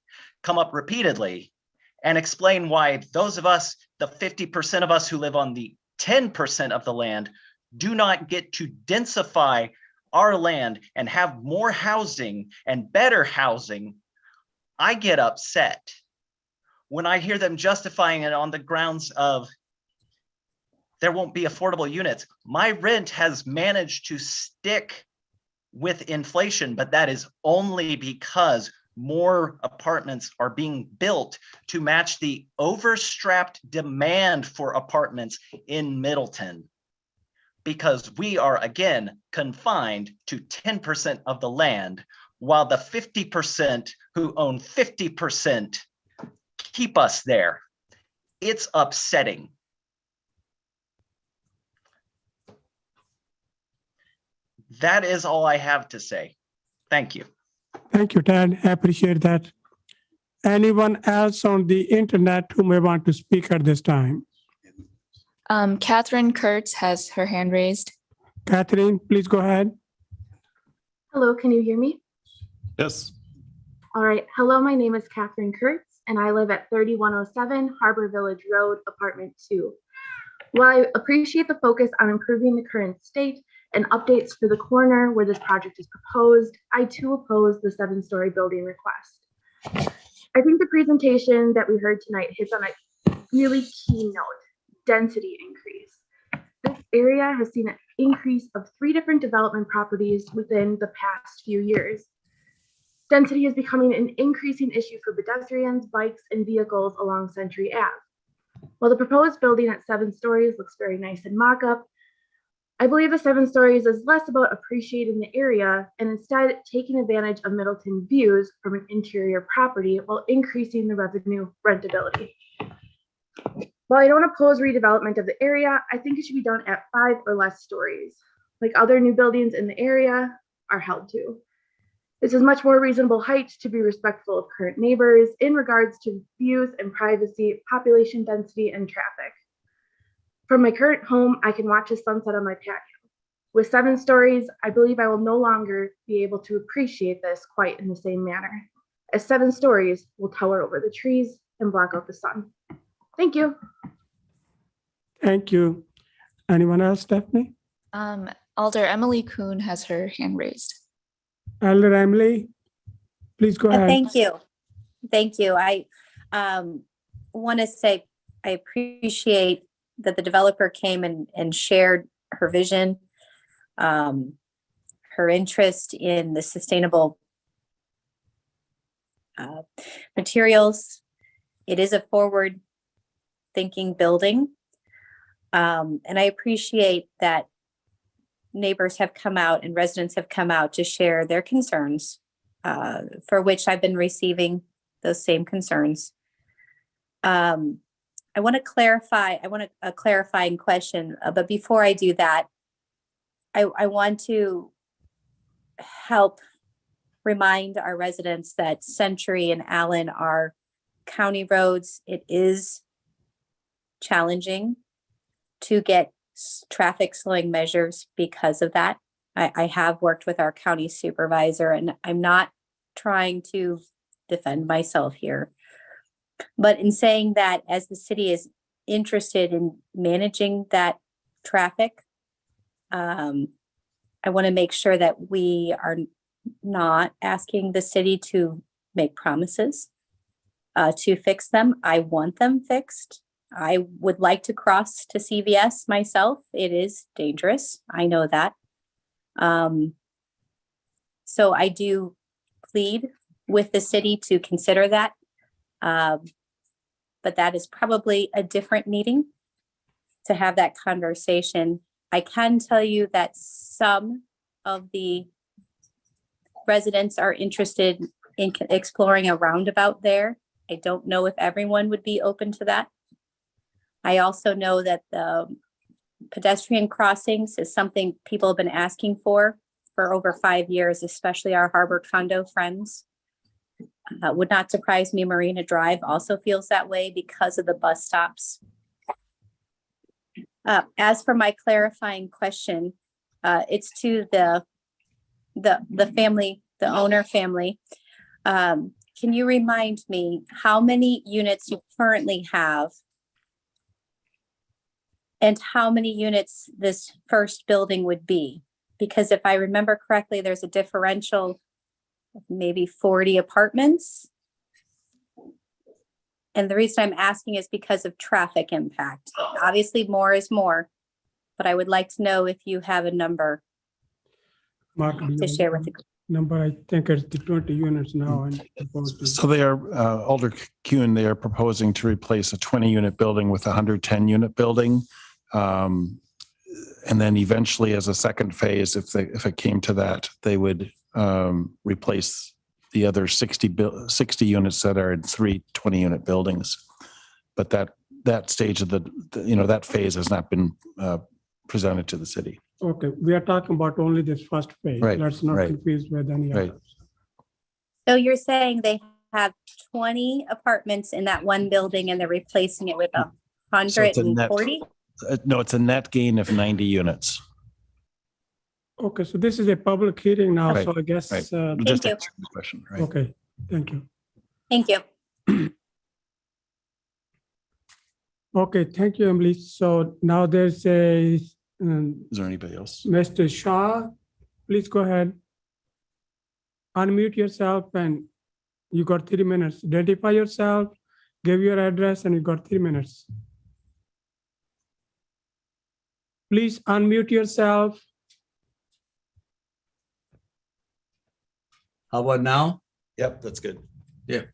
come up repeatedly and explain why those of us, the 50% of us who live on the 10% of the land, do not get to densify our land and have more housing and better housing, I get upset. When I hear them justifying it on the grounds of there won't be affordable units. My rent has managed to stick with inflation, but that is only because more apartments are being built to match the overstrapped demand for apartments in Middleton. Because we are, again, confined to 10% of the land, while the 50% who own 50% keep us there. It's upsetting. That is all I have to say. Thank you. Thank you, Ted. I appreciate that. Anyone else on the internet who may want to speak at this time? Catherine Kurtz has her hand raised. Catherine, please go ahead. Hello, can you hear me? Yes. All right. Hello, my name is Catherine Kurtz, and I live at 3107 Harbor Village Road, apartment 2. While I appreciate the focus on improving the current state and updates for the corner where this project is proposed, I too oppose the 7-story building request. I think the presentation that we heard tonight hits on a really key note: density increase. This area has seen an increase of 3 different development properties within the past few years. Density is becoming an increasing issue for pedestrians, bikes, and vehicles along Century Ave. While the proposed building at 7 stories looks very nice in mock-up, I believe the 7 stories is less about appreciating the area and instead taking advantage of Middleton views from an interior property while increasing the revenue rentability. While I don't oppose redevelopment of the area, I think it should be done at 5 or less stories, like other new buildings in the area are held to. This is much more reasonable height to be respectful of current neighbors in regards to views and privacy, population density, and traffic. From my current home, I can watch the sunset on my patio. With 7 stories, I believe I will no longer be able to appreciate this quite in the same manner, as 7 stories will tower over the trees and block out the sun. Thank you. Thank you. Anyone else, Stephanie? Alder Emily Kuhn has her hand raised. Elder Emily, please go ahead. Thank you. Thank you. I want to say I appreciate that the developer came and shared her vision, her interest in the sustainable materials. It is a forward-thinking building. And I appreciate that neighbors have come out and residents have come out to share their concerns, for which I've been receiving those same concerns. I want to clarify, a clarifying question, but before I do that, I want to help remind our residents that Century and Allen are county roads. It is challenging to get traffic slowing measures because of that. I have worked with our county supervisor, and I'm not trying to defend myself here. But in saying that, as the city is interested in managing that traffic. I want to make sure that we are not asking the city to make promises to fix them. I want them fixed. I would like to cross to CVS myself. It is dangerous. I know that. So I do plead with the city to consider that. But that is probably a different meeting to have that conversation. I can tell you that some of the residents are interested in exploring a roundabout there. I don't know if everyone would be open to that. I also know that the pedestrian crossings is something people have been asking for over 5 years, especially our harbor condo friends. Would not surprise me, Marina Drive also feels that way because of the bus stops. As for my clarifying question, it's to the family, the owner family. Can you remind me how many units you currently have and how many units this first building would be? Because if I remember correctly, there's a differential of maybe 40 apartments. And the reason I'm asking is because of traffic impact. Obviously, more is more, but I would like to know if you have a number Mark, to share with the group. number, I think it's the 20 units now. And So they are, Alder Kuhn, they are proposing to replace a 20-unit building with a 110-unit building. And then eventually, as a second phase, if it came to that, they would replace the other 60 units that are in 3 20-unit buildings. But that stage of that phase has not been presented to the city. Okay, we are talking about only this first phase. Right, Let's not right. confuse with any Right. others. So you're saying they have 20 apartments in that one building and they're replacing it with So it's a net- 140? No, it's a net gain of 90 units. Okay, so this is a public hearing now, Right, so I guess. Right. Thank Just you. answer the question, right? Okay, thank you. Thank you. Okay, thank you, Emily. So now there's Is there anybody else? Mr. Shaw, please go ahead. Unmute yourself and you got 3 minutes. Identify yourself, give your address, and you got 3 minutes. Please unmute yourself. How about now? Yep, that's good. Yeah.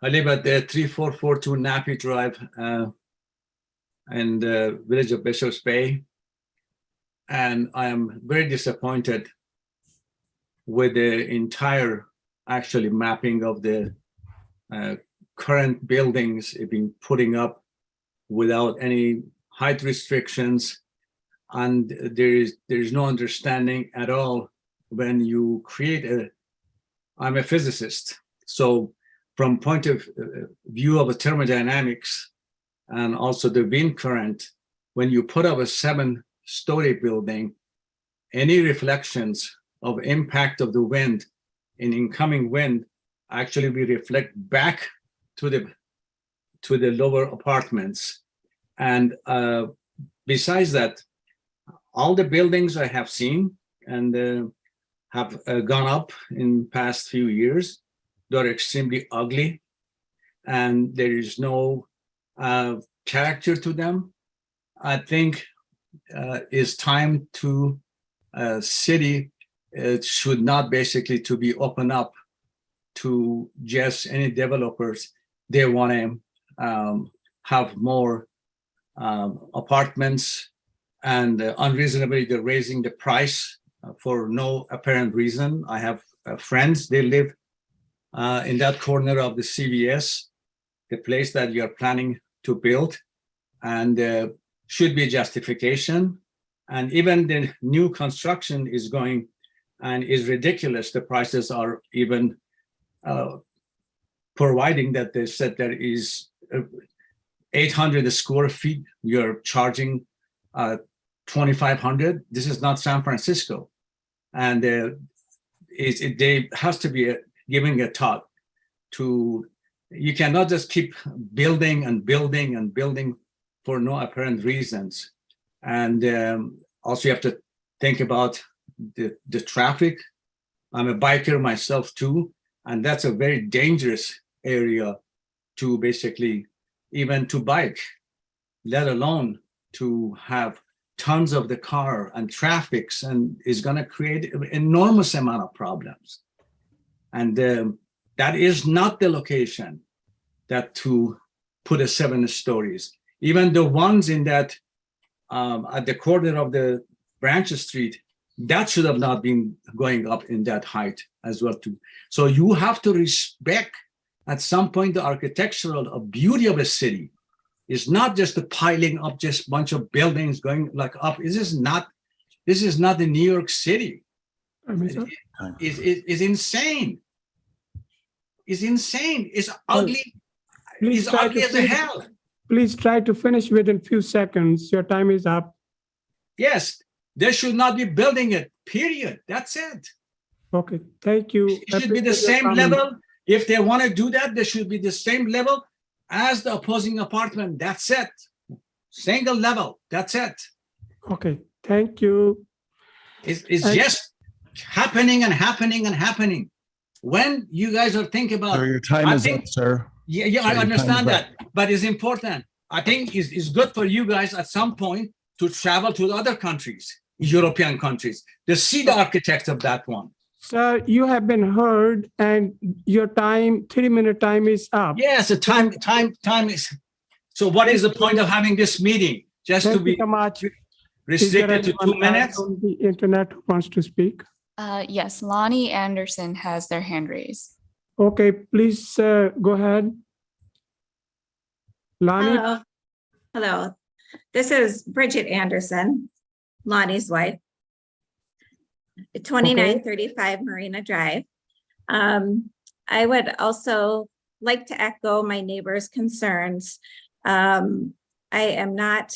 I live at 3442 Nappy Drive in the village of Bishops Bay. And I am very disappointed with the entire actually mapping of the current buildings being putting up without any height restrictions. And there is no understanding at all when you create I'm a physicist. So from point of view of the thermodynamics and also the wind current, when you put up a 7-story building, any reflections of impact of the wind in incoming wind actually will reflect back to the lower apartments. And besides that, all the buildings I have seen and have gone up in past few years, they're extremely ugly and there is no character to them. I think it's time to city should not basically to be open up to just any developers. They want to have more apartments and unreasonably they're raising the price for no apparent reason. I have friends, they live in that corner of the CVS, the place that you are planning to build, and should be justification. And even the new construction is going and is ridiculous. The prices are even providing that they said there is 800 square feet, you're charging 2,500. This is not San Francisco. And they has to be giving a thought to you cannot just keep building and building and building for no apparent reasons. And also you have to think about the traffic. I'm a biker myself too, and that's a very dangerous area to basically even to bike, let alone to have tons of the car and traffics, and is going to create an enormous amount of problems. And that is not the location that to put a 7 stories. Even the ones in that at the corner of the Branch Street, that should have not been going up in that height as well too. So you have to respect at some point the architectural beauty of a city. It's not just the piling up just bunch of buildings going like up. This is not the New York City. It's insane. It's insane. It's ugly. It's ugly as hell. Please try to finish within few seconds. Your time is up. Yes, they should not be building it, period. That's it. Okay, thank you. It should be the same level. If they want to do that, they should be the same level as the opposing apartment. That's it. Single level. That's it. Okay, thank you. It's just happening and happening and happening. When you guys are thinking about, Sir, your time is up, sir. Yeah, Sir, I your understand time is that, but it's important. I think it's good for you guys at some point to travel to other countries, European countries, to see the architects of that one. Sir, you have been heard and your time, 3-minute time is up. Yes, the time is. So what is the point of having this meeting? Just to be so much. restricted to 2 minutes? On the internet who wants to speak? Yes, Lonnie Anderson has their hand raised. Okay, please go ahead. Lonnie? Hello. Hello. This is Bridget Anderson, Lonnie's wife. 2935 Marina Drive. I would also like to echo my neighbor's concerns. I am not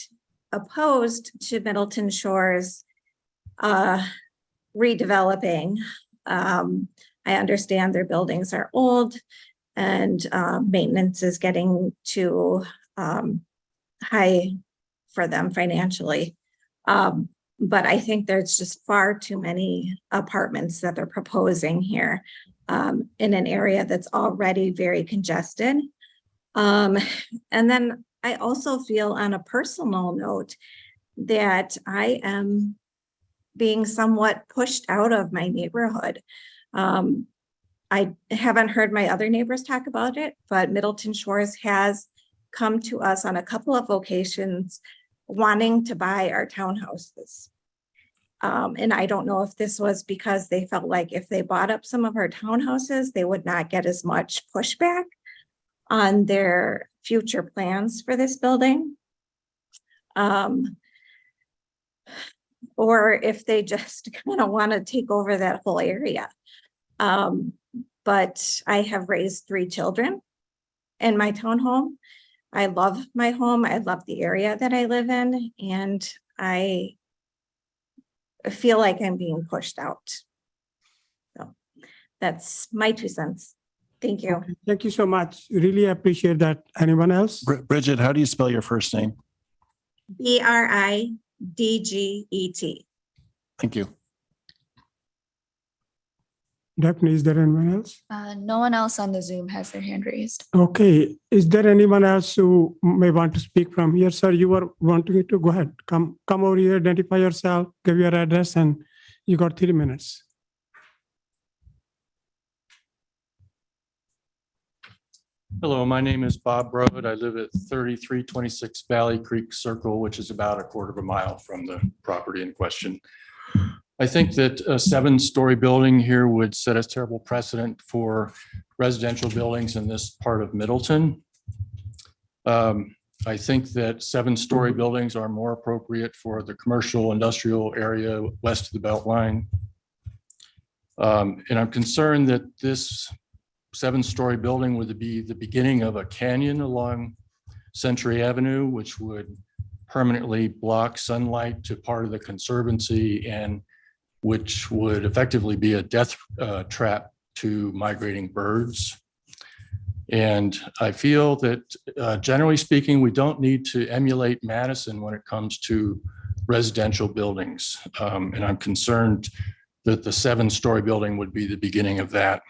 opposed to Middleton Shores redeveloping. I understand their buildings are old and maintenance is getting too high for them financially. But I think there's just far too many apartments that they're proposing here in an area that's already very congested. And then I also feel on a personal note that I am being somewhat pushed out of my neighborhood. I haven't heard my other neighbors talk about it, but Middleton Shores has come to us on a couple of occasions wanting to buy our townhouses. And I don't know if this was because they felt like if they bought up some of our townhouses, they would not get as much pushback on their future plans for this building. Or if they just kind of want to take over that whole area. But I have raised 3 children in my townhome. I love my home. I love the area that I live in, and I feel like I'm being pushed out. So that's my 2 cents. Thank you. Okay, thank you so much. Really appreciate that. Anyone else? Bridget, how do you spell your first name? Bridget. Thank you. Daphne, is there anyone else? No one else on the Zoom has their hand raised. Okay, is there anyone else who may want to speak from here? Sir, you were wanting to go ahead. Come over here, identify yourself, give your address, and you got 3 minutes. Hello, my name is Bob Broad. I live at 3326 Valley Creek Circle, which is about a quarter of a mile from the property in question. I think that a 7-story building here would set a terrible precedent for residential buildings in this part of Middleton. I think that 7-story buildings are more appropriate for the commercial industrial area west of the Beltline. And I'm concerned that this 7-story building would be the beginning of a canyon along Century Avenue, which would permanently block sunlight to part of the conservancy and which would effectively be a death trap to migrating birds. And I feel that generally speaking, we don't need to emulate Madison when it comes to residential buildings. And I'm concerned that the 7-story building would be the beginning of that.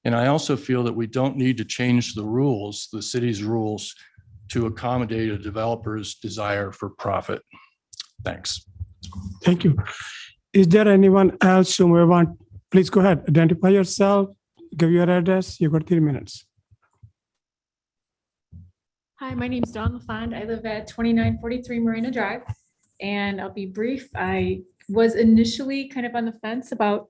And I also feel that we don't need to change the rules, the city's rules, to accommodate a developer's desire for profit. Thanks. Thank you. Is there anyone else who may want, please go ahead, identify yourself, give your address, you got 3 minutes. Hi, my name is Dawn LaFond. I live at 2943 Marina Drive, and I'll be brief. I was initially kind of on the fence about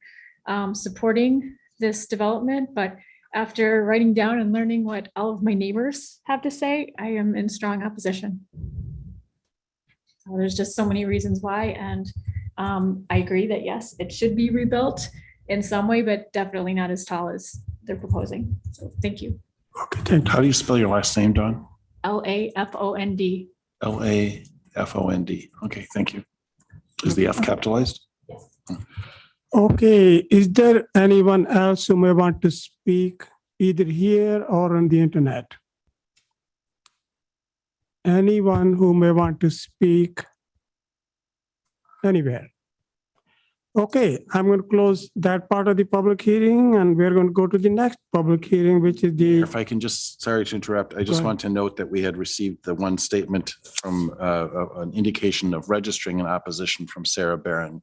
supporting this development, but after writing down and learning what all of my neighbors have to say, I am in strong opposition. So there's just so many reasons why, and I agree that yes, it should be rebuilt in some way, but definitely not as tall as they're proposing. So thank you. Okay, thank you. How do you spell your last name, Dawn? LAFOND. LAFOND. Okay, thank you. Is the F capitalized? Yes. Okay, is there anyone else who may want to speak either here or on the internet? Anyone who may want to speak anywhere? Okay, I'm going to close that part of the public hearing and we're going to go to the next public hearing, which is the, If I can just, sorry to interrupt, I just ahead. want to note that we had received the one statement from an indication of registering an opposition from Sarah Barron.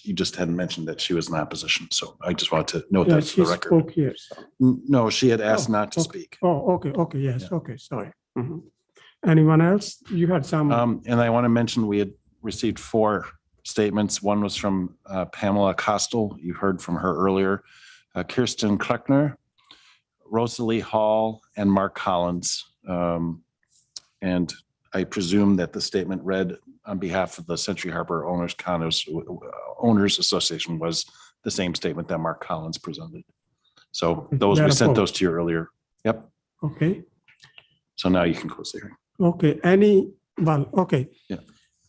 You just hadn't mentioned that she was in opposition, so I just wanted to note yeah, that for she the record. spoke here. So. No, she had asked Oh, not to okay. speak. Oh, okay, yes, okay, sorry. Mhm. Anyone else? You had some. And I want to mention, we had received 4 statements. One was from Pamela Costel. You heard from her earlier. Kirsten Kleckner, Rosalie Hall, and Mark Collins. And I presume that the statement read on behalf of the Century Harbor Owners Association was the same statement that Mark Collins presented. So those, we sent those to you earlier. Yep. Okay. So now you can close the hearing. Okay, okay. Yeah.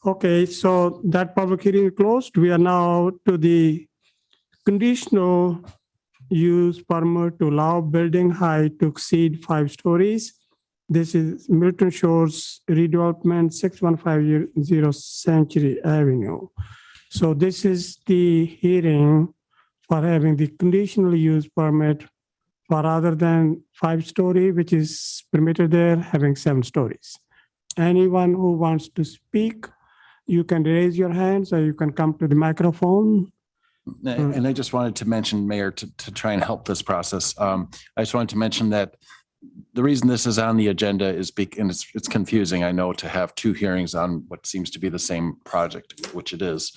Okay, so that public hearing is closed. We are now to the conditional use permit to allow building height to exceed 5 stories. This is Middleton Shores redevelopment 6150 Century Avenue. So this is the hearing for having the conditional use permit for other than 5-story, which is permitted there, having 7 stories. Anyone who wants to speak, you can raise your hands or you can come to the microphone. And I just wanted to mention, Mayor, to try and help this process. I just wanted to mention that the reason this is on the agenda is and it's confusing, I know, to have 2 hearings on what seems to be the same project, which it is.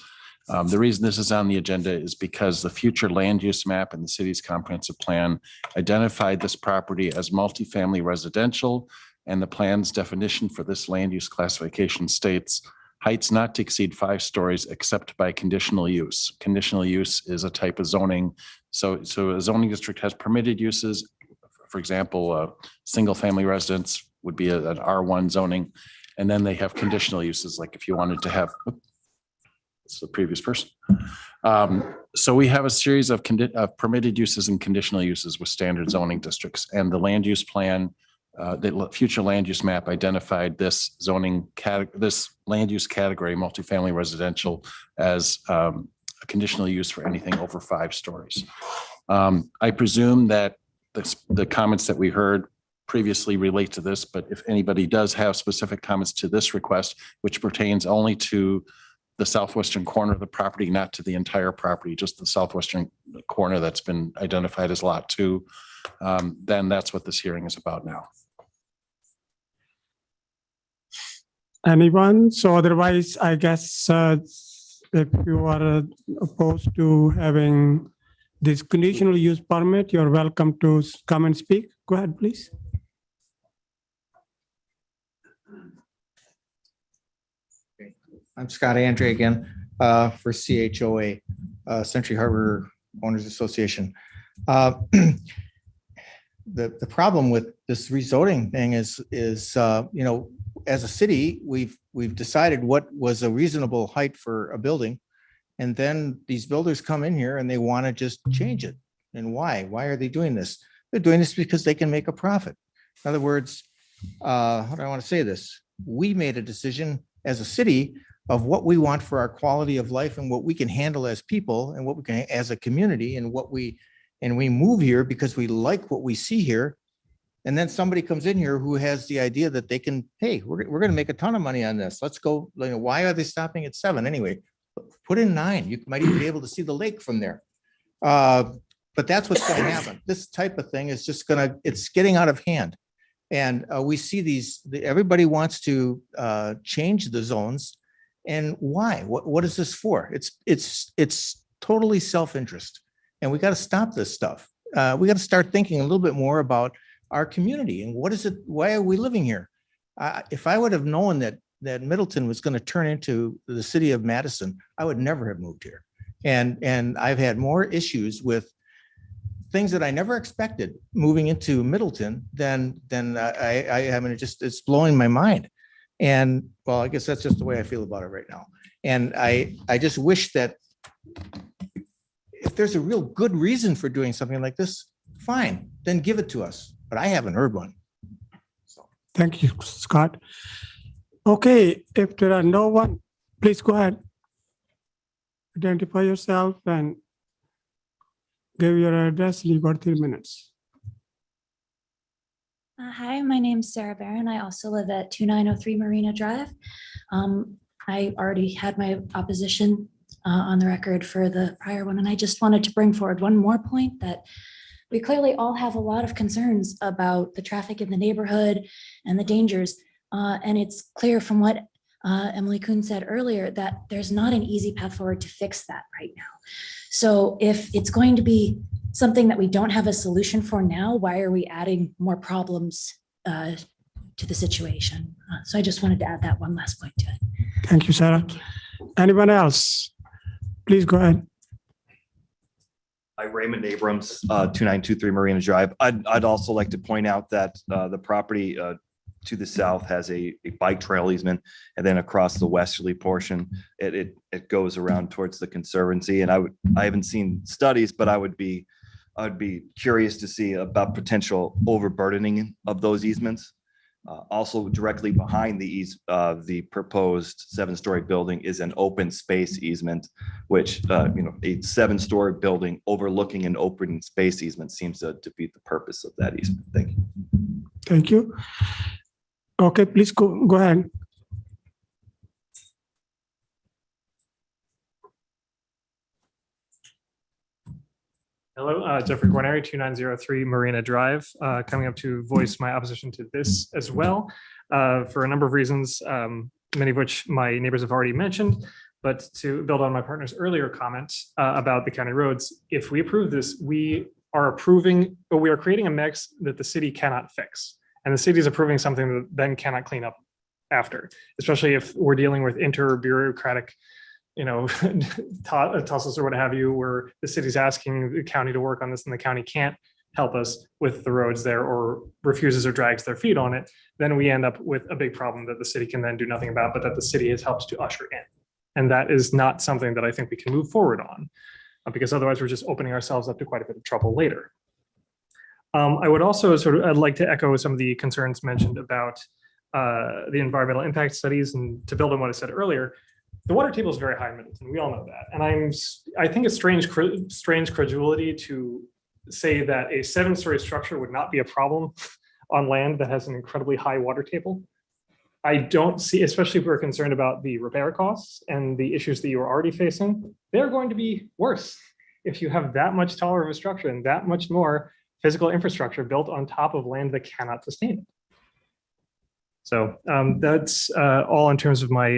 The reason this is on the agenda is because the future land use map in the city's comprehensive plan identified this property as multifamily residential, and the plan's definition for this land use classification states heights not to exceed 5 stories except by conditional use. Conditional use is a type of zoning. So a zoning district has permitted uses. For example, single family residence would be an R1 zoning. And then they have conditional uses, like if you wanted to have, it's the previous person. So we have a series of permitted uses and conditional uses with standard zoning districts, and the land use plan, the future land use map identified this this land use category, multifamily residential, as a conditional use for anything over 5 stories. I presume that the comments that we heard previously relate to this, but if anybody does have specific comments to this request, which pertains only to the southwestern corner of the property, not to the entire property, just the southwestern corner that's been identified as lot 2, then that's what this hearing is about now. Anyone? So otherwise, I guess if you are opposed to having this conditional use permit, you're welcome to come and speak. Go ahead, please. I'm Scott Andre again for CHOA, Century Harbor Owners Association. The problem with this rezoning thing is you know, as a city, we've decided what was a reasonable height for a building, and then these builders come in here and they want to just change it. And why? Why are they doing this? They're doing this because they can make a profit. In other words, how do I want to say this? We made a decision as a city of what we want for our quality of life and what we can handle as people and what we can as a community and we move here because we like what we see here. And then somebody comes in here who has the idea that they can, hey, we're going to make a ton of money on this. Let's go. Why are they stopping at 7 anyway? Put in 9. You might even be able to see the lake from there. But that's what's going to happen. This type of thing is just it's getting out of hand. And we see everybody wants to change the zones. And why? What is this for? It's totally self-interest. And we got to stop this stuff. We got to start thinking a little bit more about our community and what is it? Why are we living here? If I would have known that Middleton was going to turn into the city of Madison, I would never have moved here. And I've had more issues with things that I never expected moving into Middleton than I mean, it's blowing my mind. And well, I guess that's just the way I feel about it right now. And I just wish that if there's a real good reason for doing something like this, fine, then give it to us. But I haven't heard one. Thank you, Scott. Okay, if there are no one, please go ahead. Identify yourself and give your address. You got 3 minutes. Hi, my name's Sarah Barron. I also live at 2903 Marina Drive. I already had my opposition on the record for the prior one, and I just wanted to bring forward one more point that we clearly all have a lot of concerns about the traffic in the neighborhood and the dangers. And it's clear from what Emily Kuhn said earlier that there's not an easy path forward to fix that right now. So if it's going to be something that we don't have a solution for now, why are we adding more problems to the situation? So I just wanted to add that one last point to it. Thank you, Sarah. Anyone else? Please go ahead. Hi, Raymond Abrams, 2923 Marina Drive. I'd also like to point out that the property to the south has a bike trail easement, and then across the westerly portion, it goes around towards the Conservancy. And I haven't seen studies, but I would be curious to see about potential overburdening of those easements. Also, directly behind the proposed 7-story building is an open space easement, which a 7-story building overlooking an open space easement seems to defeat the purpose of that easement. Thank you. Thank you. Okay, please go ahead. Hello, Jeffrey Guarneri, 2903 Marina Drive, coming up to voice my opposition to this as well for a number of reasons, many of which my neighbors have already mentioned. But to build on my partner's earlier comments about the county roads, if we approve this, we are creating a mix that the city cannot fix. And the city is approving something that then cannot clean up after, especially if we're dealing with inter-bureaucratic tussles or what have you, where the city's asking the county to work on this and the county can't help us with the roads there or refuses or drags their feet on it, then we end up with a big problem that the city can then do nothing about, but that the city has helped to usher in. And that is not something that I think we can move forward on, because otherwise we're just opening ourselves up to quite a bit of trouble later. I would also I'd like to echo some of the concerns mentioned about the environmental impact studies, and to build on what I said earlier, the water table is very high in Middleton. We all know that. And I think it's strange credulity to say that a 7-story structure would not be a problem on land that has an incredibly high water table. I don't see, especially if we're concerned about the repair costs and the issues that you are already facing, they're going to be worse if you have that much taller of a structure and that much more physical infrastructure built on top of land that cannot sustain it. So that's all in terms of my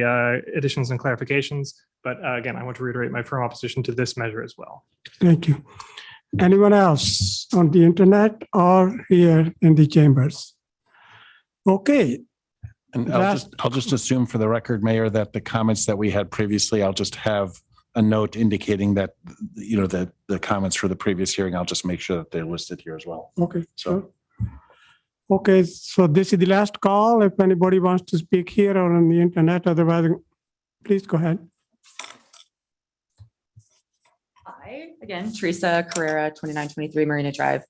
additions and clarifications. But again, I want to reiterate my firm opposition to this measure as well. Thank you. Anyone else on the internet or here in the chambers? Okay. And I'll just assume for the record, Mayor, that the comments that we had previously, I'll just have a note indicating that, that the comments for the previous hearing, I'll just make sure that they're listed here as well. Okay, sure. Okay, so this is the last call. If anybody wants to speak here or on the internet, otherwise, please go ahead. Hi, again, Teresa Carrera, 2923 Marina Drive.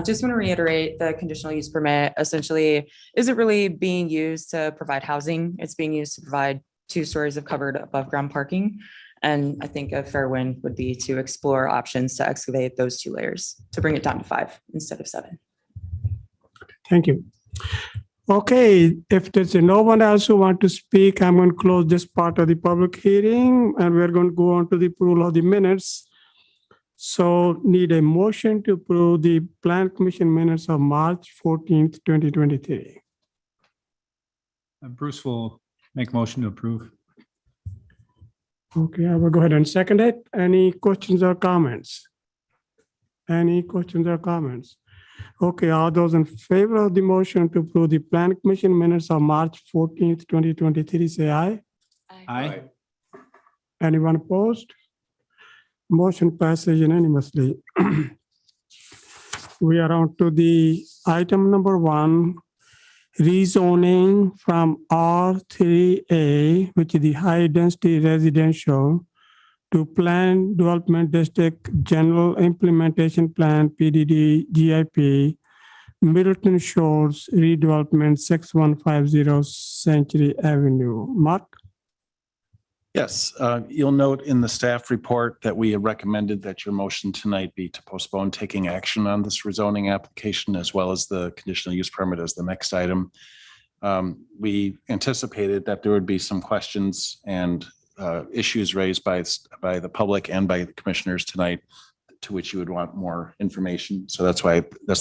Just want to reiterate the conditional use permit essentially isn't really being used to provide housing. It's being used to provide 2 stories of covered above ground parking. And I think a fair win would be to explore options to excavate those 2 layers to bring it down to 5 instead of 7. Thank you. Okay, if there's no one else who want to speak, I'm going to close this part of the public hearing and we're going to go on to the approval of the minutes. So need a motion to approve the Plan Commission minutes of March 14th, 2023. Bruce will make motion to approve. Okay, I will go ahead and second it. Any questions or comments? Any questions or comments? Okay, all those in favor of the motion to approve the Plan Commission minutes of March 14th, 2023, say aye. Aye. Anyone opposed? Motion passes unanimously. We are on to the item number 1, rezoning from R3A, which is the high density residential, to Plan Development District General Implementation Plan, PDD GIP, Middleton Shores Redevelopment 6150 Century Avenue. Mark? Yes, you'll note in the staff report that we have recommended that your motion tonight be to postpone taking action on this rezoning application as well as the conditional use permit as the next item. We anticipated that there would be some questions and issues raised by the public and by the commissioners tonight to which you would want more information. So that's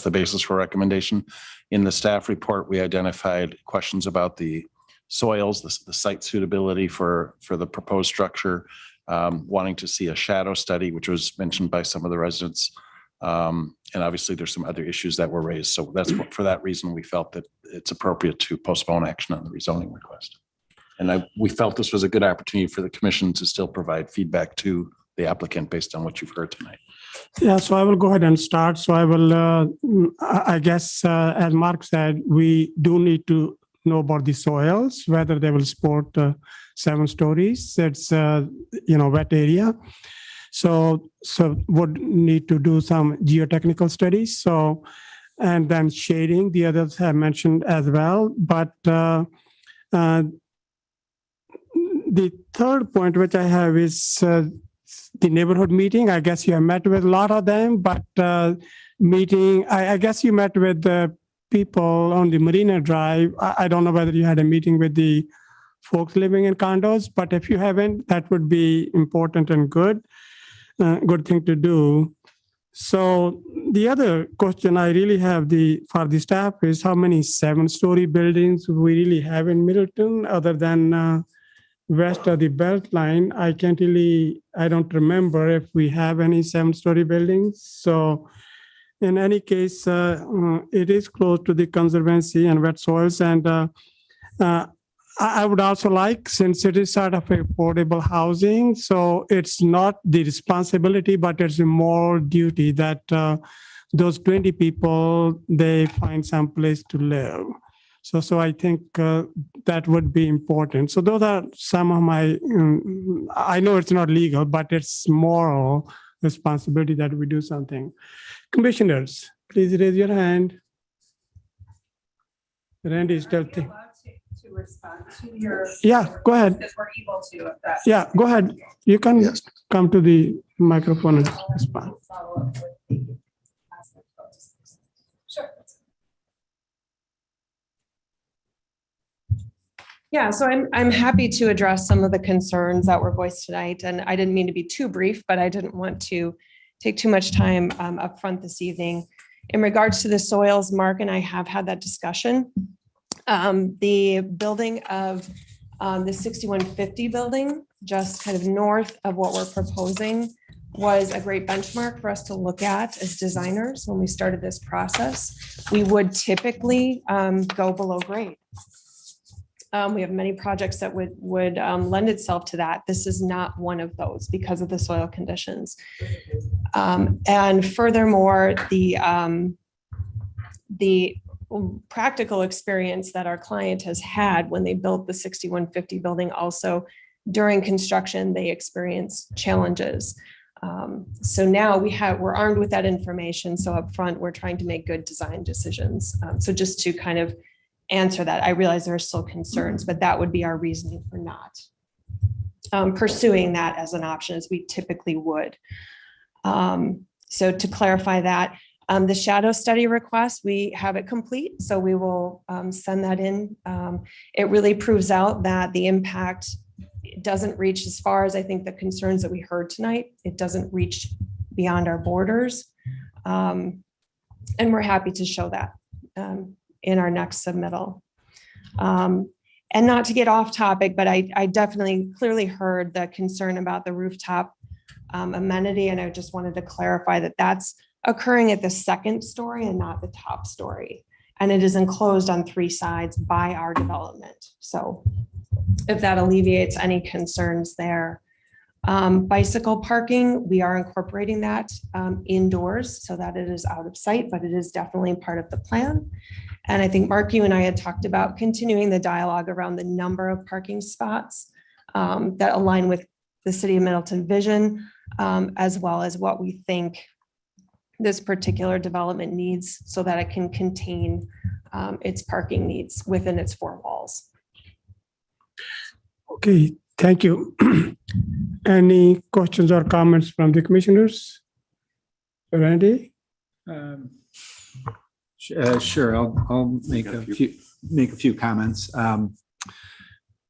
the basis for recommendation. In the staff report, we identified questions about the soils, the site suitability for the proposed structure, wanting to see a shadow study, which was mentioned by some of the residents. And obviously there's some other issues that were raised. So that's for that reason, we felt that it's appropriate to postpone action on the rezoning request. And we felt this was a good opportunity for the commission to still provide feedback to the applicant based on what you've heard tonight. Yeah, so I will go ahead and start. So I will, I guess, as Mark said, we do need to know about the soils, whether they will support 7 stories. It's, wet area. So would need to do some geotechnical studies. So, and then shading, the others have mentioned as well. But the third point which I have is the neighborhood meeting. I guess you have met with a lot of them, but meeting, I guess you met with the people on the Marina Drive. I don't know whether you had a meeting with the folks living in condos, but if you haven't, that would be important and good thing to do. So the other question I really have for the staff is how many 7-story buildings we really have in Middleton other than west of the Beltline. I don't remember if we have any 7-story buildings. So in any case, it is close to the conservancy and wet soils. And I would also like, since it is sort of affordable housing, so it's not the responsibility, but it's a moral duty that those 20 people, they find some place to live. So I think that would be important. So those are some of my, I know it's not legal, but it's moral responsibility that we do something. Commissioners, please raise your hand. Randy is still thinking. To respond to your. Yeah, go ahead. Because we're able to. If that's. Yeah, go ahead. You can come to the microphone and respond. Sure. Yeah, so I'm happy to address some of the concerns that were voiced tonight. And I didn't mean to be too brief, but I didn't want to take too much time up front this evening. In regards to the soils, Mark and I have had that discussion. The building of the 6150 building, just kind of north of what we're proposing, was a great benchmark for us to look at as designers when we started this process. We would typically go below grade. We have many projects that would lend itself to that. This is not one of those because of the soil conditions. And furthermore, the practical experience that our client has had when they built the 6150 building, also during construction, they experienced challenges. So now we're armed with that information. So up front, we're trying to make good design decisions. So just to kind of answer that, I realize there are still concerns, but that would be our reasoning for not pursuing that as an option as we typically would. So to clarify that, the shadow study request, we have it complete, so we will send that in. It really proves out that the impact doesn't reach as far as I think the concerns that we heard tonight. It doesn't reach beyond our borders. And we're happy to show that in our next submittal. And not to get off topic, but I definitely clearly heard the concern about the rooftop amenity. And I just wanted to clarify that that's occurring at the second story and not the top story. And it is enclosed on 3 sides by our development. So if that alleviates any concerns there. Bicycle parking, we are incorporating that indoors so that it is out of sight, but it is definitely part of the plan. And I think, Mark, you and I had talked about continuing the dialogue around the number of parking spots that align with the City of Middleton vision, as well as what we think this particular development needs so that it can contain its parking needs within its 4 walls. Okay, thank you. Any questions or comments from the commissioners? Randy? Sure, I'll make a few comments.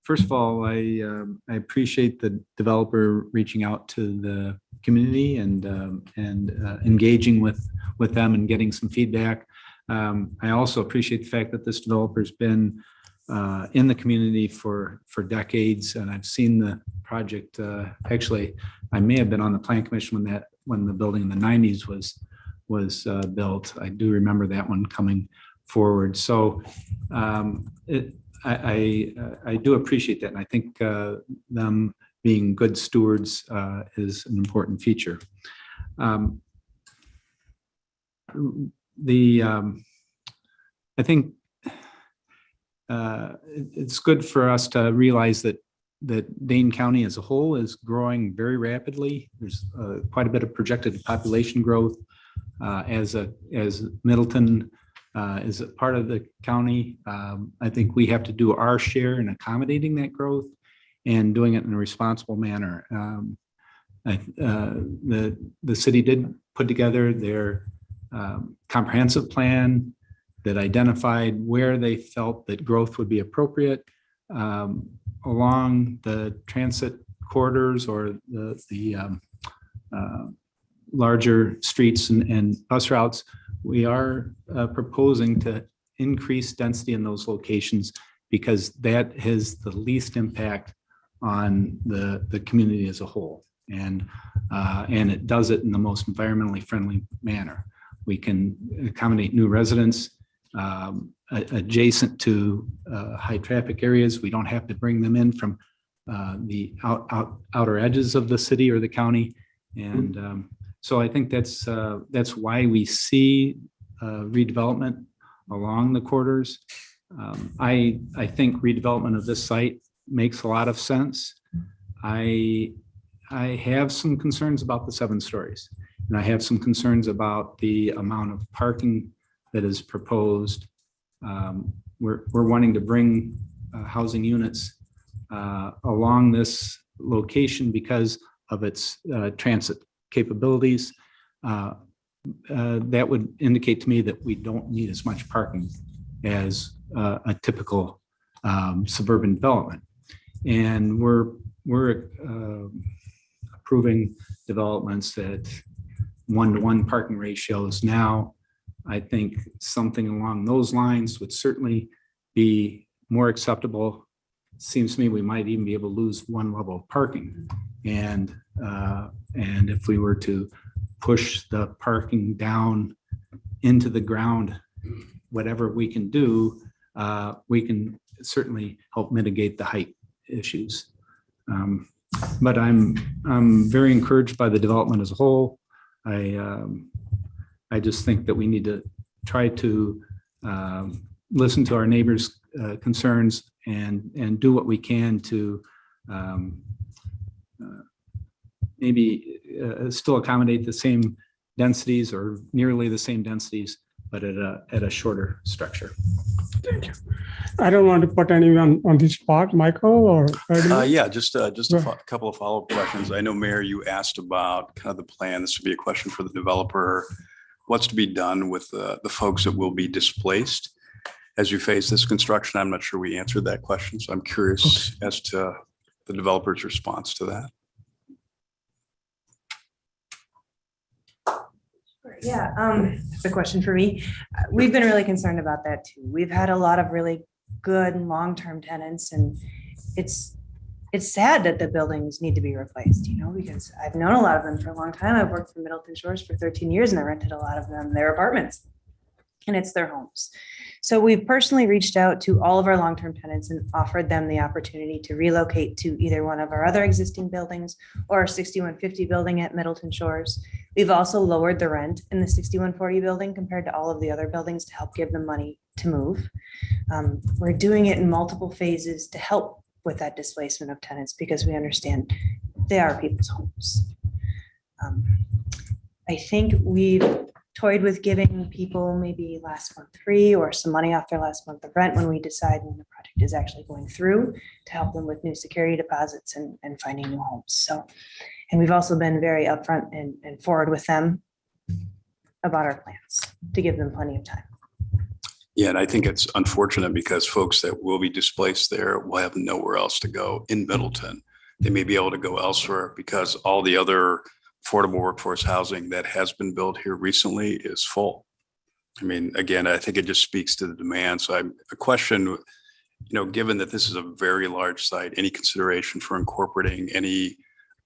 First of all, I appreciate the developer reaching out to the community and engaging with them and getting some feedback. I also appreciate the fact that this developer's been in the community for decades, and I've seen the project. Actually, I may have been on the plan commission when the building in the 90s was built. I do remember that one coming forward. So I do appreciate that, and I think them being good stewards is an important feature. I think it's good for us to realize that Dane County as a whole is growing very rapidly. There's quite a bit of projected population growth. As Middleton is a part of the county, I think we have to do our share in accommodating that growth and doing it in a responsible manner. The city did put together their comprehensive plan that identified where they felt that growth would be appropriate along the transit corridors or the larger streets and bus routes. We are proposing to increase density in those locations because that has the least impact on the community as a whole. And it does it in the most environmentally friendly manner. We can accommodate new residents adjacent to high traffic areas. We don't have to bring them in from the outer edges of the city or the county. And so I think that's why we see redevelopment along the corridors. I think redevelopment of this site makes a lot of sense. I have some concerns about the 7 stories, and I have some concerns about the amount of parking that is proposed. We're wanting to bring housing units along this location because of its transit capabilities. That would indicate to me that we don't need as much parking as a typical suburban development. And we're approving developments at 1-to-1 parking ratios now. I think something along those lines would certainly be more acceptable. Seems to me we might even be able to lose 1 level of parking. And if we were to push the parking down into the ground, whatever we can do, we can certainly help mitigate the height issues. But I'm very encouraged by the development as a whole. I just think that we need to try to listen to our neighbors' concerns and do what we can to maybe still accommodate the same densities or nearly the same densities, but at a shorter structure. Thank you. I don't want to put anyone on the spot, Michael or. Yeah, just a couple of follow-up questions. I know, Mayor, you asked about kind of the plan. This would be a question for the developer. What's to be done with the folks that will be displaced as you face this construction? I'm not sure we answered that question, so I'm curious as to the developer's response to that. Yeah, that's a question for me. We've been really concerned about that too. We've had a lot of really good long-term tenants, and it's sad that the buildings need to be replaced, because I've known a lot of them for a long time. I've worked for Middleton Shores for 13 years and I rented a lot of them their apartments, and it's their homes. So we've personally reached out to all of our long-term tenants and offered them the opportunity to relocate to either one of our other existing buildings or our 6150 building at Middleton Shores. We've also lowered the rent in the 6140 building compared to all of the other buildings to help give them money to move. We're doing it in multiple phases to help with that displacement of tenants because we understand they are people's homes. I think we've toyed with giving people maybe last month free or some money off their last month of rent when we decide when the project is actually going through to help them with new security deposits and finding new homes. So, and we've also been very upfront and forward with them about our plans to give them plenty of time. Yeah, and I think it's unfortunate because folks that will be displaced there will have nowhere else to go in Middleton. They may be able to go elsewhere because all the other affordable workforce housing that has been built here recently is full. I mean, again, I think it just speaks to the demand. So a question, given that this is a very large site, any consideration for incorporating any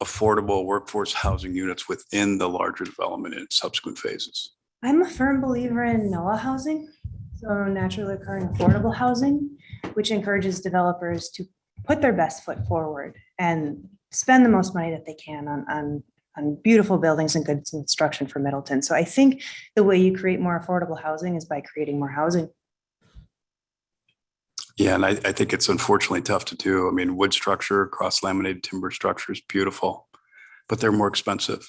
affordable workforce housing units within the larger development in subsequent phases? I'm a firm believer in NOAA housing, so naturally occurring affordable housing, which encourages developers to put their best foot forward and spend the most money that they can on beautiful buildings and good construction for Middleton. So I think the way you create more affordable housing is by creating more housing. Yeah, and I think it's unfortunately tough to do. I mean, wood structure, cross-laminated timber structure is beautiful, but they're more expensive.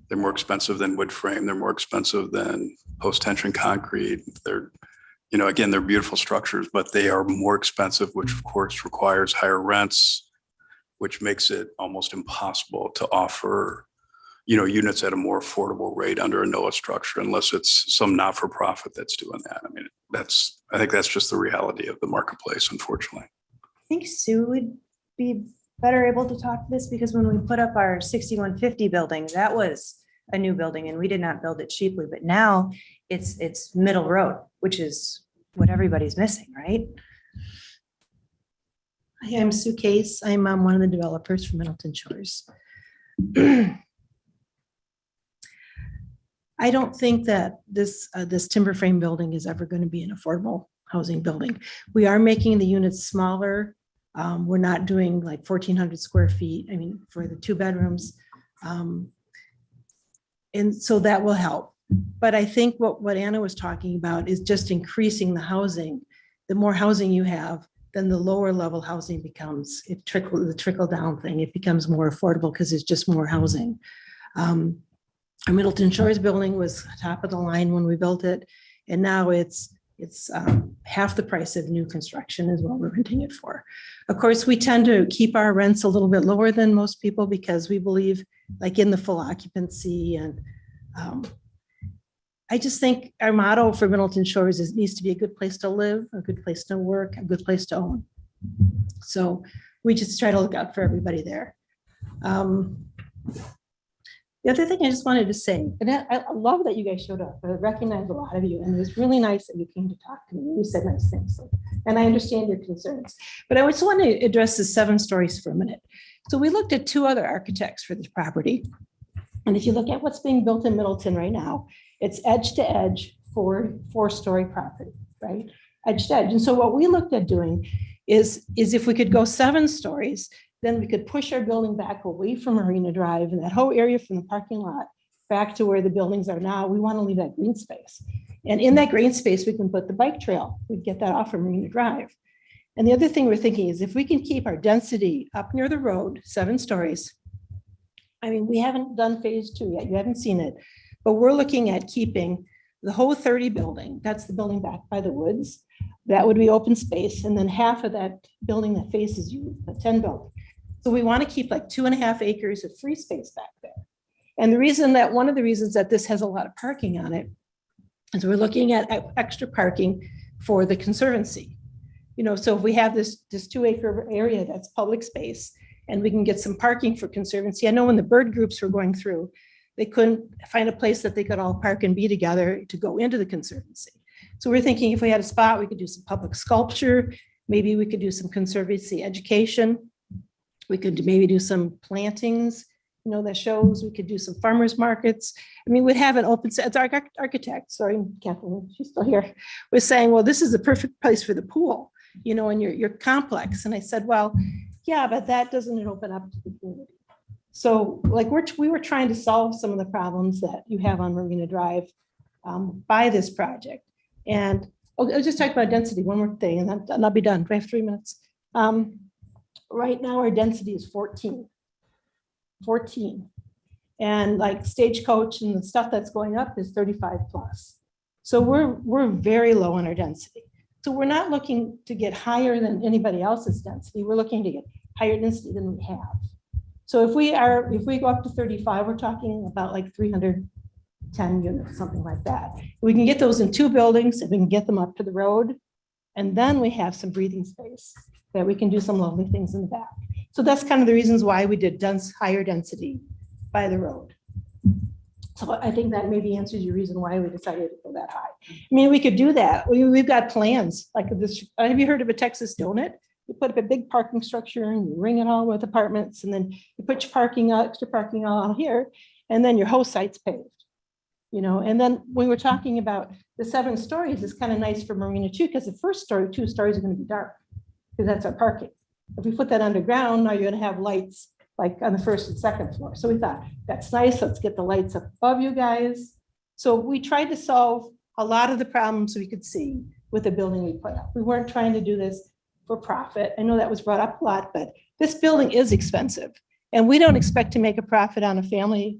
They're more expensive than wood frame. They're more expensive than post-tension concrete. They're, again, they're beautiful structures, but they are more expensive, which of course requires higher rents, which makes it almost impossible to offer, units at a more affordable rate under a NOAA structure, unless it's some not-for-profit that's doing that. I mean, I think that's just the reality of the marketplace, unfortunately. I think Sue would be better able to talk to this because when we put up our 6150 building, that was a new building and we did not build it cheaply, but now it's middle road, which is what everybody's missing, right? Hi, I'm Sue Case. I'm one of the developers for Middleton Shores. I don't think that this timber frame building is ever going to be an affordable housing building. We are making the units smaller. We're not doing like 1,400 square feet. I mean, for the 2 bedrooms. And so that will help. But I think what Anna was talking about is just increasing the housing. The more housing you have, then the lower level housing becomes, the trickle down thing, it becomes more affordable because it's just more housing. Our Middleton Shores building was top of the line when we built it. And now it's half the price of new construction is what we're renting it for. Of course, we tend to keep our rents a little bit lower than most people because we believe like in the full occupancy. And I just think our motto for Middleton Shores is it needs to be a good place to live, a good place to work, a good place to own. So we just try to look out for everybody there. The other thing I just wanted to say, and I love that you guys showed up. I recognize a lot of you, and it was really nice that you came to talk to me. You said nice things, and I understand your concerns. But I just want to address the 7 stories for a minute. So we looked at 2 other architects for this property. And if you look at what's being built in Middleton right now, it's edge to edge, 4-story property, right? Edge to edge. And so what we looked at doing is if we could go 7 stories, then we could push our building back away from Marina Drive and that whole area from the parking lot back to where the buildings are now. We want to leave that green space. And in that green space, we can put the bike trail. We'd get that off of Marina Drive. And the other thing we're thinking is if we can keep our density up near the road, 7 stories, I mean, we haven't done phase 2 yet. You haven't seen it, but we're looking at keeping the whole 30 building. That's the building back by the woods. That would be open space. And then half of that building that faces you, the 10 building. So we want to keep like 2.5 acres of free space back there. And one of the reasons that this has a lot of parking on it is we're looking at extra parking for the conservancy. So if we have this 2-acre area that's public space and we can get some parking for conservancy. I know when the bird groups were going through, they couldn't find a place that they could all park and be together to go into the conservancy. So we're thinking if we had a spot, we could do some public sculpture. Maybe we could do some conservancy education. We could maybe do some plantings, that shows. We could do some farmers markets. I mean, we'd have an open, it's our architect, sorry, Kathleen, she's still here, was saying, well, this is the perfect place for the pool, in your complex. And I said, well, yeah, but that doesn't open up to the community. So like we were trying to solve some of the problems that you have on Marina Drive by this project. And I'll just talk about density, one more thing, and then I'll be done. I have 3 minutes. Right now, our density is 14. And like Stagecoach and the stuff that's going up is 35 plus. So we're very low on our density. So we're not looking to get higher than anybody else's density. We're looking to get higher density than we have. So if we go up to 35, we're talking about like 310 units, something like that. We can get those in 2 buildings and we can get them up to the road. And then we have some breathing space that we can do some lovely things in the back. So that's kind of the reasons why we did higher density by the road. So I think that maybe answers your reason why we decided to go that high. I mean, we could do that. We've got plans like this. Have you heard of a Texas donut? You put up a big parking structure and you ring it all with apartments, and then you put your extra parking all out here, and then your whole site's paved. And then when we're talking about the 7 stories, it's kind of nice for Marina too, because the first story, 2 stories are going to be dark because that's our parking. If we put that underground, now you're going to have lights like on the 1st and 2nd floor. So we thought that's nice. Let's get the lights up above you guys. So we tried to solve a lot of the problems we could see with the building we put up. We weren't trying to do this for profit. I know that was brought up a lot, but this building is expensive and we don't expect to make a profit on a family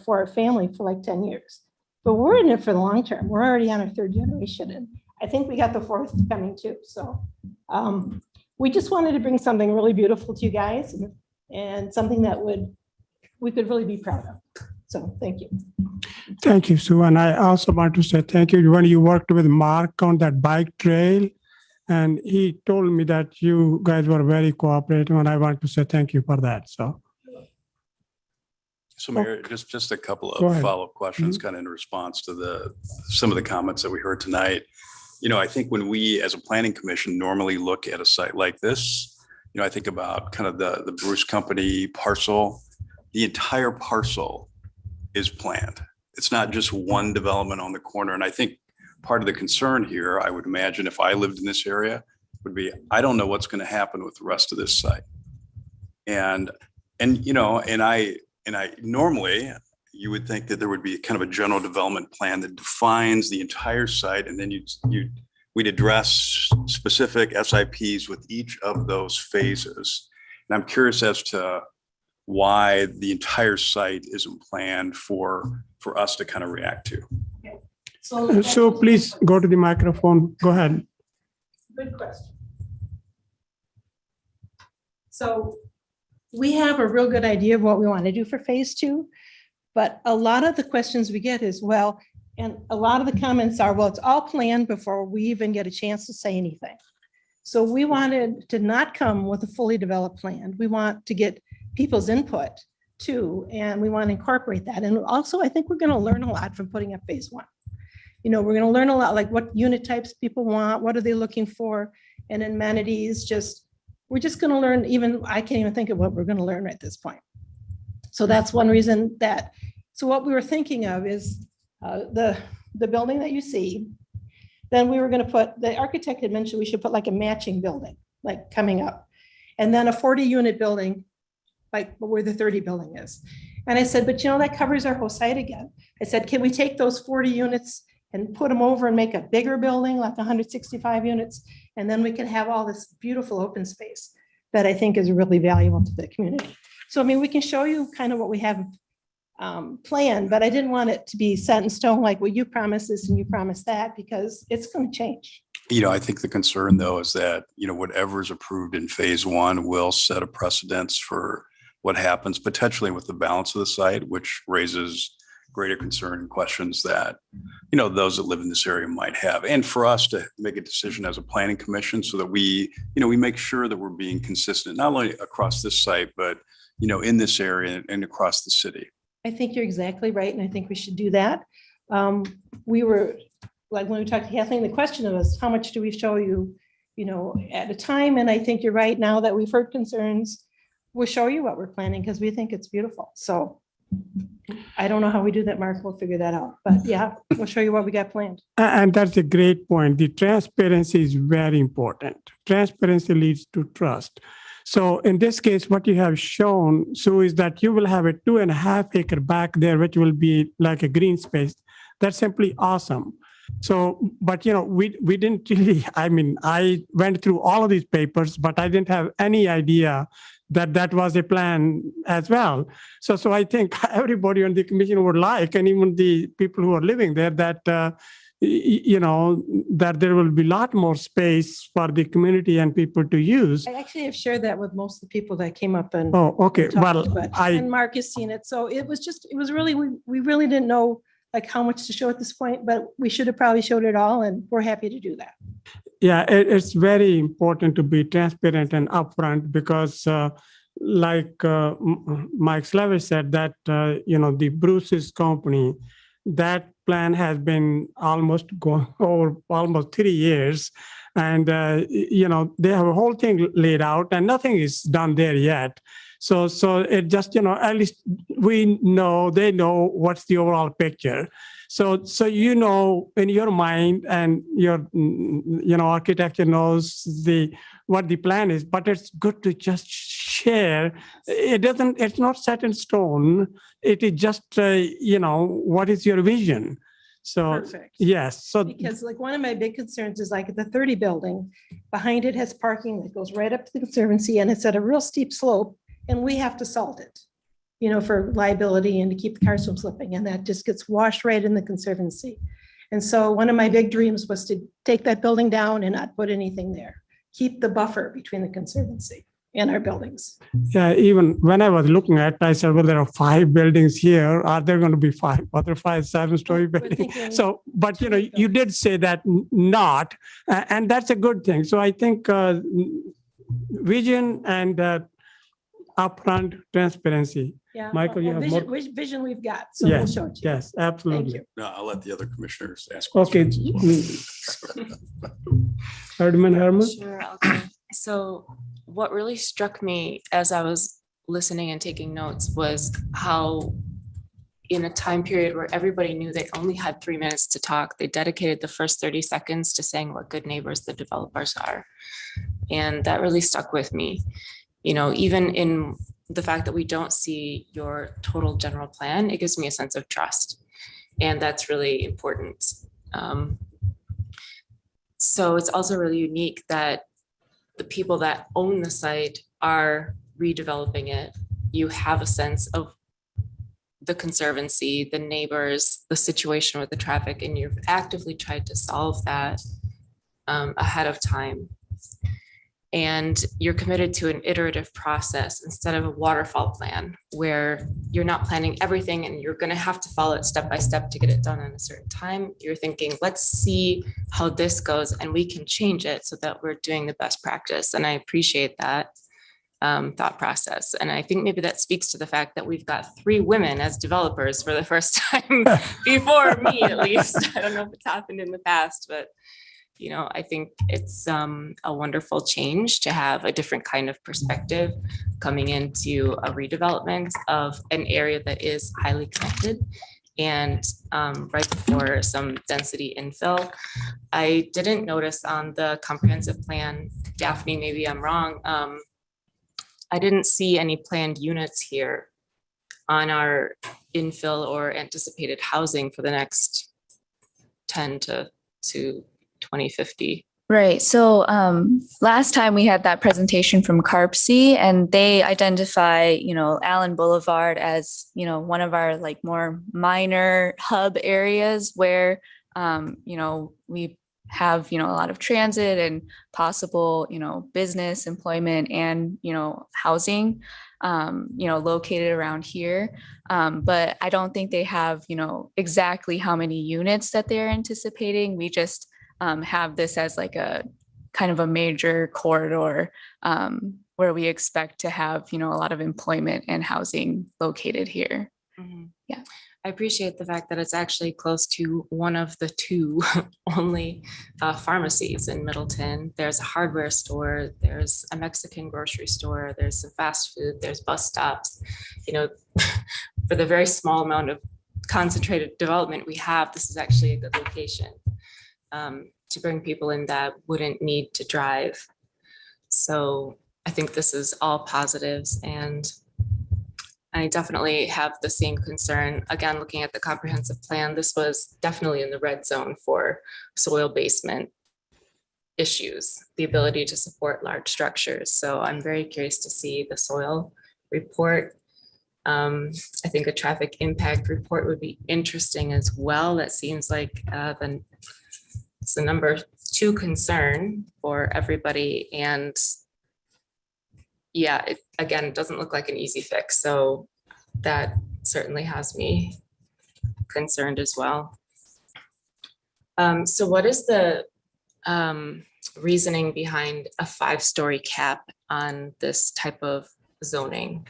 for our family for like 10 years, but we're in it for the long term. We're already on our 3rd generation. And I think we got the 4th coming too. So we just wanted to bring something really beautiful to you guys and something that we could really be proud of. So thank you. Thank you, Sue. And I also want to say thank you when you worked with Mark on that bike trail. And he told me that you guys were very cooperative, and I want to say thank you for that. So Mayor, just a couple Go of ahead. follow-up questions, kind of in response to some of the comments that we heard tonight. I think when we, as a planning commission, normally look at a site like this, I think about kind of the Bruce Company parcel. The entire parcel is planned. It's not just one development on the corner. And I think part of the concern here, I would imagine if I lived in this area, would be, I don't know what's going to happen with the rest of this site. And I normally you would think that there would be kind of a general development plan that defines the entire site, and then we'd address specific SIPs with each of those phases. And I'm curious as to why the entire site isn't planned for us to kind of react to. So please go to the microphone. Go ahead. Good question. So we have a real good idea of what we want to do for phase 2, but a lot of the questions we get is, well, and a lot of the comments are, well, it's all planned before we even get a chance to say anything. So we wanted to not come with a fully developed plan. We want to get people's input too, and we want to incorporate that. And also, I think we're going to learn a lot from putting up phase 1. We're going to learn a lot, like what unit types people want, what are they looking for, and amenities. We're just going to learn. Even I can't even think of what we're going to learn at this point. So that's one reason so what we were thinking of is the building that you see. Then we were going to put, the architect had mentioned we should put like a matching building, like coming up, and then a 40-unit building, like where the 30 building is. And I said, but that covers our whole site again. I said, can we take those 40 units and put them over and make a bigger building, like 165 units? And then we can have all this beautiful open space that I think is really valuable to the community. So, I mean, we can show you kind of what we have planned, but I didn't want it to be set in stone, like, well, you promised this and you promised that, because it's going to change. I think the concern though is that, whatever is approved in phase one will set a precedence for what happens potentially with the balance of the site, which raises greater concern and questions that, those that live in this area might have. And for us to make a decision as a planning commission so that we make sure that we're being consistent, not only across this site, but, in this area and across the city. I think you're exactly right, and I think we should do that. We were, like, when we talked to Kathleen, the question was, how much do we show you, at a time? And I think you're right. Now that we've heard concerns, we'll show you what we're planning because we think it's beautiful. So I don't know how we do that, Mark. We'll figure that out. But yeah, we'll show you what we got planned. And that's a great point. The transparency is very important. Transparency leads to trust. So in this case, what you have shown, Sue, is that you will have a 2.5 acre back there, which will be like a green space. That's simply awesome. So, but we didn't really, I went through all of these papers, but I didn't have any idea that was a plan as well. So I think everybody on the commission would like, and even the people who are living there, that, that there will be a lot more space for the community and people to use. I actually have shared that with most of the people that came up and. Oh, okay. and talked, Well, and Mark has seen it. So it was really, we really didn't know like how much to show at this point, but we should have probably showed it all, and we're happy to do that. Yeah, it's very important to be transparent and upfront because like Mike Slavish said that, the Bruce's company, that plan has been almost going over almost 3 years. And, they have a whole thing laid out and nothing is done there yet. So it just, at least they know what's the overall picture. So in your mind and your, architecture knows what the plan is, but it's good to just share. It's not set in stone. It is just, what is your vision? So, Perfect. yes. So because like one of my big concerns is like the 30 building, behind it has parking that goes right up to the Conservancy, and it's at a real steep slope, and we have to salt it, for liability and to keep the cars from slipping, and that just gets washed right in the Conservancy. And so one of my big dreams was to take that building down and not put anything there, keep the buffer between the Conservancy and our buildings. yeah, even when I was looking at it, I said, well, there are 5 buildings here. Are there going to be 5 other 7-story buildings? thinking So, but you did say that not, and that's a good thing. So I think vision and upfront transparency. Yeah. Michael, you have more? Which vision we've got, so we'll Yes, show it to you. yes, absolutely. Thank you. No, I'll let the other commissioners ask. Okay. Alderman Herman? Sure, I'll go. So what really struck me as I was listening and taking notes was how in a time period where everybody knew they only had 3 minutes to talk, they dedicated the first 30 seconds to saying what good neighbors the developers are. And that really stuck with me. Even in the fact that we don't see your total general plan, it gives me a sense of trust. And that's really important. So it's also really unique that the people that own the site are redeveloping it. You have a sense of the Conservancy, the neighbors, the situation with the traffic, and you've actively tried to solve that ahead of time. And you're committed to an iterative process instead of a waterfall plan where you're not planning everything and you're going to have to follow it step by step to get it done in a certain time. You're thinking, let's see how this goes and we can change it so that we're doing the best practice. And I appreciate that thought process. And I think maybe that speaks to the fact that we've got 3 women as developers for the first time before me, at least. I don't know if it's happened in the past, but I think it's a wonderful change to have a different kind of perspective coming into a redevelopment of an area that is highly connected and right before some density infill. I didn't notice on the comprehensive plan, Daphne, maybe I'm wrong. I didn't see any planned units here on our infill or anticipated housing for the next 10 to 2050. Right. So last time we had that presentation from CARPC, and they identify, Allen Boulevard as, one of our like more minor hub areas where, we have, a lot of transit and possible, business, employment and, housing, located around here. But I don't think they have, exactly how many units that they're anticipating. We just have this as like a kind of a major corridor where we expect to have, a lot of employment and housing located here. Yeah. I appreciate the fact that it's actually close to one of the two only pharmacies in Middleton. There's a hardware store, there's a Mexican grocery store, there's some fast food, there's bus stops. For the very small amount of concentrated development we have, this is actually a good location to bring people in that wouldn't need to drive. So I think this is all positives, and I definitely have the same concern. Again, looking at the comprehensive plan, this was definitely in the red zone for soil basement issues, the ability to support large structures. So I'm very curious to see the soil report. I think a traffic impact report would be interesting as well. That seems like it's the number 2 concern for everybody. And yeah, it doesn't look like an easy fix. So that certainly has me concerned as well. So what is the reasoning behind a 5-story cap on this type of zoning?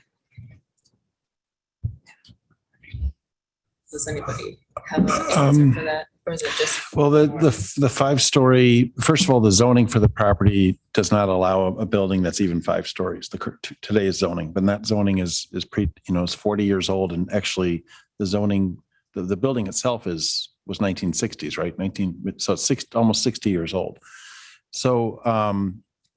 Does anybody have an answer for that? Or is it just? Well, the 5-story, first of all, the zoning for the property does not allow a building that's even 5 stories, today's zoning, but that zoning is is 40 years old. And actually the zoning, the building itself was 1960s, right? So it's almost 60 years old. So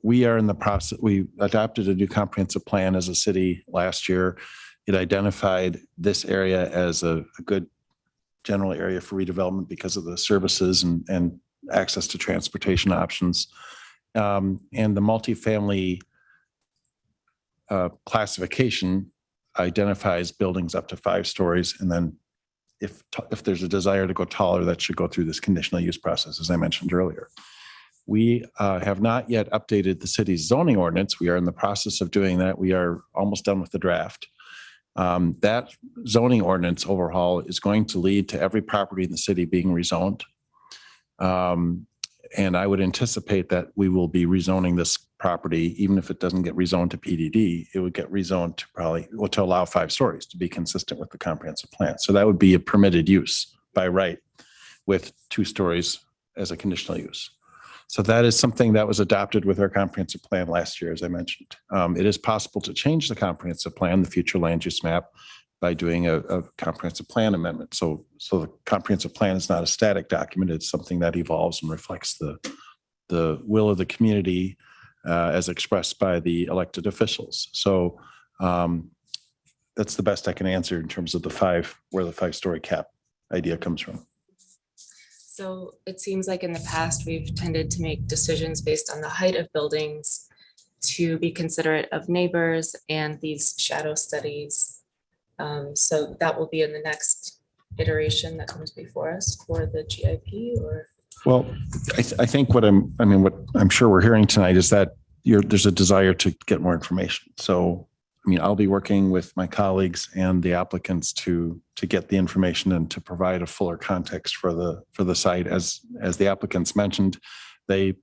we are in the process, we adopted a new comprehensive plan as a city last year. It identified this area as a good general area for redevelopment because of the services and access to transportation options. And the multifamily classification identifies buildings up to 5 stories. And then if there's a desire to go taller, that should go through this conditional use process, as I mentioned earlier. We have not yet updated the city's zoning ordinance. We are in the process of doing that. We are almost done with the draft. That zoning ordinance overhaul is going to lead to every property in the city being rezoned. And I would anticipate that we will be rezoning this property, even if it doesn't get rezoned to PDD, it would get rezoned to to allow 5 stories to be consistent with the comprehensive plan. So that would be a permitted use by right with 2 stories as a conditional use. So that is something that was adopted with our comprehensive plan last year, as I mentioned. It is possible to change the comprehensive plan, the future land use map, by doing a comprehensive plan amendment. So the comprehensive plan is not a static document. It's something that evolves and reflects the will of the community as expressed by the elected officials. So that's the best I can answer in terms of where the 5-story cap idea comes from. So it seems like in the past, we've tended to make decisions based on the height of buildings to be considerate of neighbors and these shadow studies. So that will be in the next iteration that comes before us for the GIP, or? Well, I think what I'm sure we're hearing tonight is that there's a desire to get more information. So, I'll be working with my colleagues and the applicants to get the information and to provide a fuller context for the site. As the applicants mentioned, they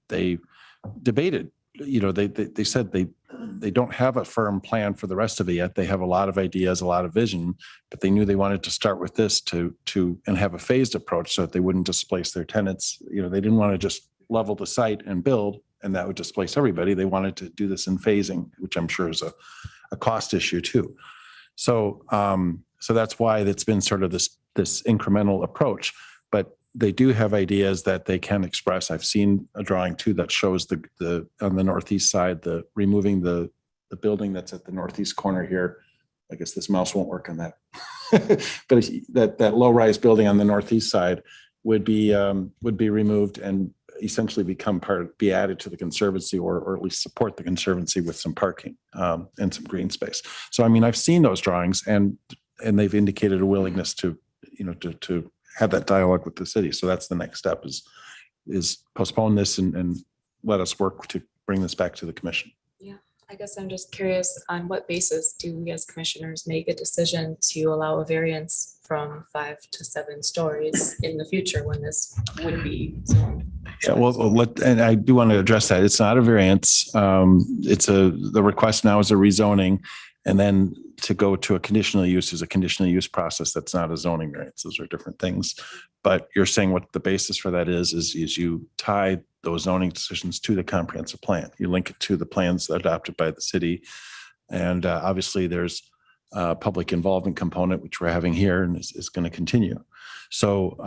debated, they said they don't have a firm plan for the rest of it yet. They have a lot of ideas, a lot of vision, but they knew they wanted to start with this and have a phased approach so that they wouldn't displace their tenants. They didn't want to just level the site and build, and that would displace everybody. They wanted to do this in phasing, which I'm sure is a cost issue too. So that's why it's been sort of this incremental approach, but they do have ideas that they can express. I've seen a drawing too that shows the on the northeast side, removing the building that's at the northeast corner here. I guess this mouse won't work on that, but that low-rise building on the northeast side would be removed, and essentially be added to the conservancy or at least support the conservancy with some parking and some green space. So, I mean, I've seen those drawings and they've indicated a willingness to, to have that dialogue with the city. So that's the next step is postpone this and let us work to bring this back to the commission. Yeah, I guess I'm just curious, on what basis do we as commissioners make a decision to allow a variance from 5 to 7 stories in the future when this would be zoned? Yeah, well, and I do want to address that. It's not a variance. The request now is a rezoning, and then to go to a conditional use is a conditional use process. That's not a zoning variance. Those are different things. But you're saying what the basis for that is you tie those zoning decisions to the comprehensive plan. You link it to the plans adopted by the city. And obviously there's a public involvement component, which we're having here and is going to continue. So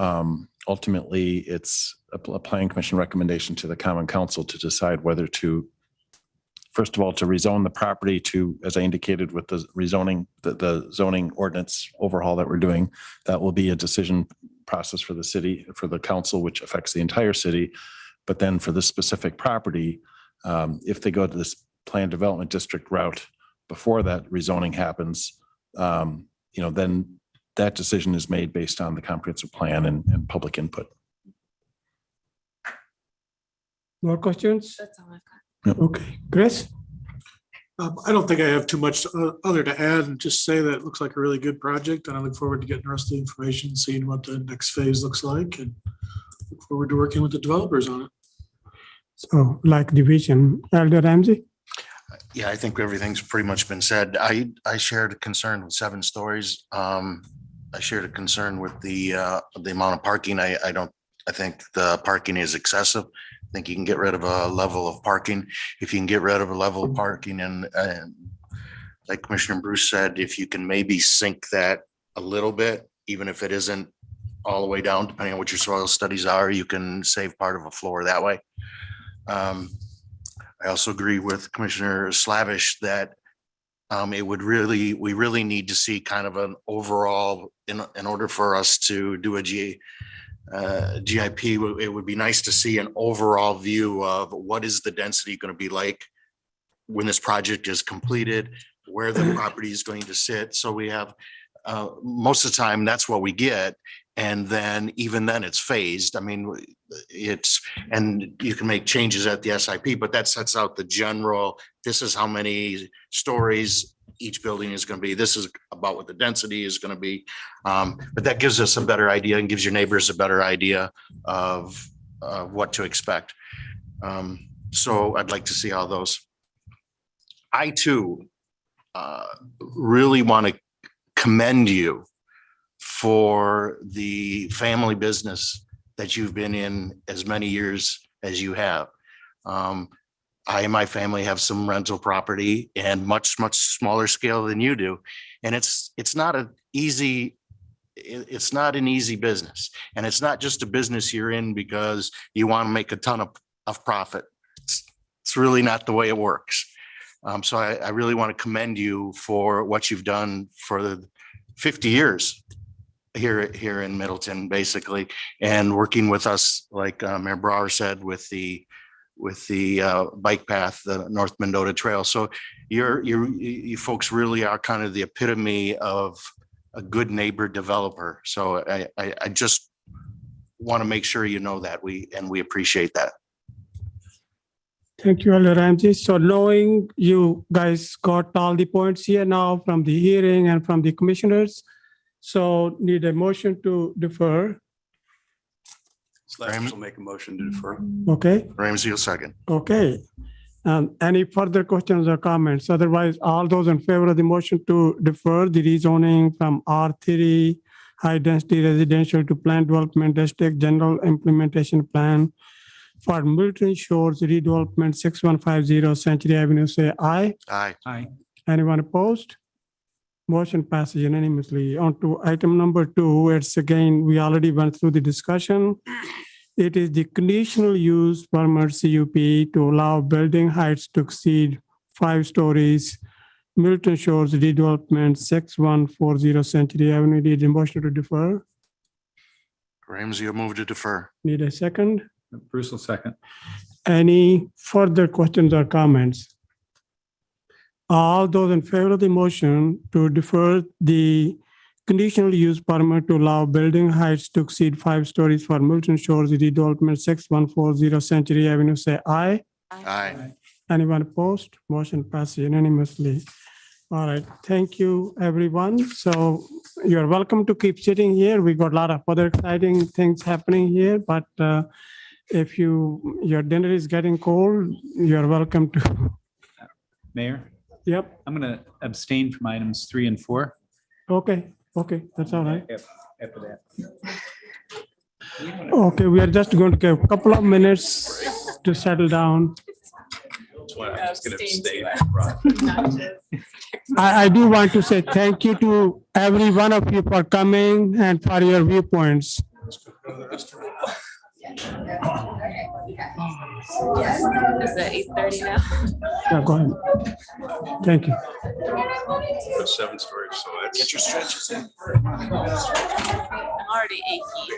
ultimately it's a planning commission recommendation to the common council to decide whether to, first of all, to rezone the property to, as I indicated with the rezoning, the zoning ordinance overhaul that we're doing, that will be a decision process for the city, for the council, which affects the entire city. But then for this specific property, if they go to this planned development district route before that rezoning happens, then that decision is made based on the comprehensive plan and public input. More questions? That's all I've got. Okay, Chris? I don't think I have too much other to add and just say that it looks like a really good project and I look forward to getting the rest of the information, seeing what the next phase looks like and look forward to working with the developers on it. So like division, Elder Ramsey? Yeah, I think everything's pretty much been said. I shared a concern with 7 stories. I shared a concern with the amount of parking. I think the parking is excessive. I think you can get rid of a level of parking. If you can get rid of a level of parking and like Commissioner Bruce said, if you can maybe sink that a little bit, even if it isn't all the way down, depending on what your soil studies are, you can save part of a floor that way. I also agree with Commissioner Slavish that we really need to see kind of an overall, in order for us to do a GIP, it would be nice to see an overall view of what is the density going to be like when this project is completed, where the property is going to sit. So we have, most of the time, that's what we get. And then even then it's phased. I mean, and you can make changes at the SIP, but that sets out the general, this is how many stories each building is going to be. This is about what the density is going to be. But that gives us a better idea and gives your neighbors a better idea of what to expect. So I'd like to see all those. I too really want to commend you for the family business that you've been in as many years as you have. I and my family have some rental property and much smaller scale than you do. And it's not an easy business. And it's not just a business you're in because you want to make a ton of profit. It's really not the way it works. So I really want to commend you for what you've done for the 50 years here in Middleton, basically, and working with us, like Mayor Brower said, with the bike path, the North Mendota Trail. So you folks really are kind of the epitome of a good neighbor developer. So I just want to make sure you know that we appreciate that. Thank you, Elder Ramsey. So knowing you guys got all the points here now from the hearing and from the commissioners, so need a motion to defer. Slavish will make a motion to defer. Okay. Ramsey will second. Okay. Any further questions or comments? Otherwise, all those in favor of the motion to defer the rezoning from R3 high density residential to planned development district general implementation plan for Middleton Shores redevelopment 6150 Century Avenue, say aye. Aye. Aye. Anyone opposed? Motion passes unanimously. On to item number 2. It's again, we already went through the discussion. It is the conditional use permit CUP to allow building heights to exceed 5 stories. Middleton Shores redevelopment 6140 Century Avenue. Need a motion to defer. Ramsey will move to defer. Need a second. Bruce will second. Any further questions or comments? All those in favor of the motion to defer the conditional use permit to allow building heights to exceed 5 stories for Middleton Shores redevelopment 6140 Century Avenue, say aye. Aye. Anyone opposed? Motion passes unanimously. All right, thank you, everyone. So you're welcome to keep sitting here. We got a lot of other exciting things happening here, but if your dinner is getting cold, you're welcome to. Mayor, Yep, I'm going to abstain from items 3 and 4. okay, that's all right. After that. Okay, we are just going to give a couple of minutes to settle down. I do want to say thank you to every one of you for coming and for your viewpoints. Is it 8:30 now? Yeah, go ahead. Thank you. 7 stories, so that's. Get your stretches in. I'm already achy.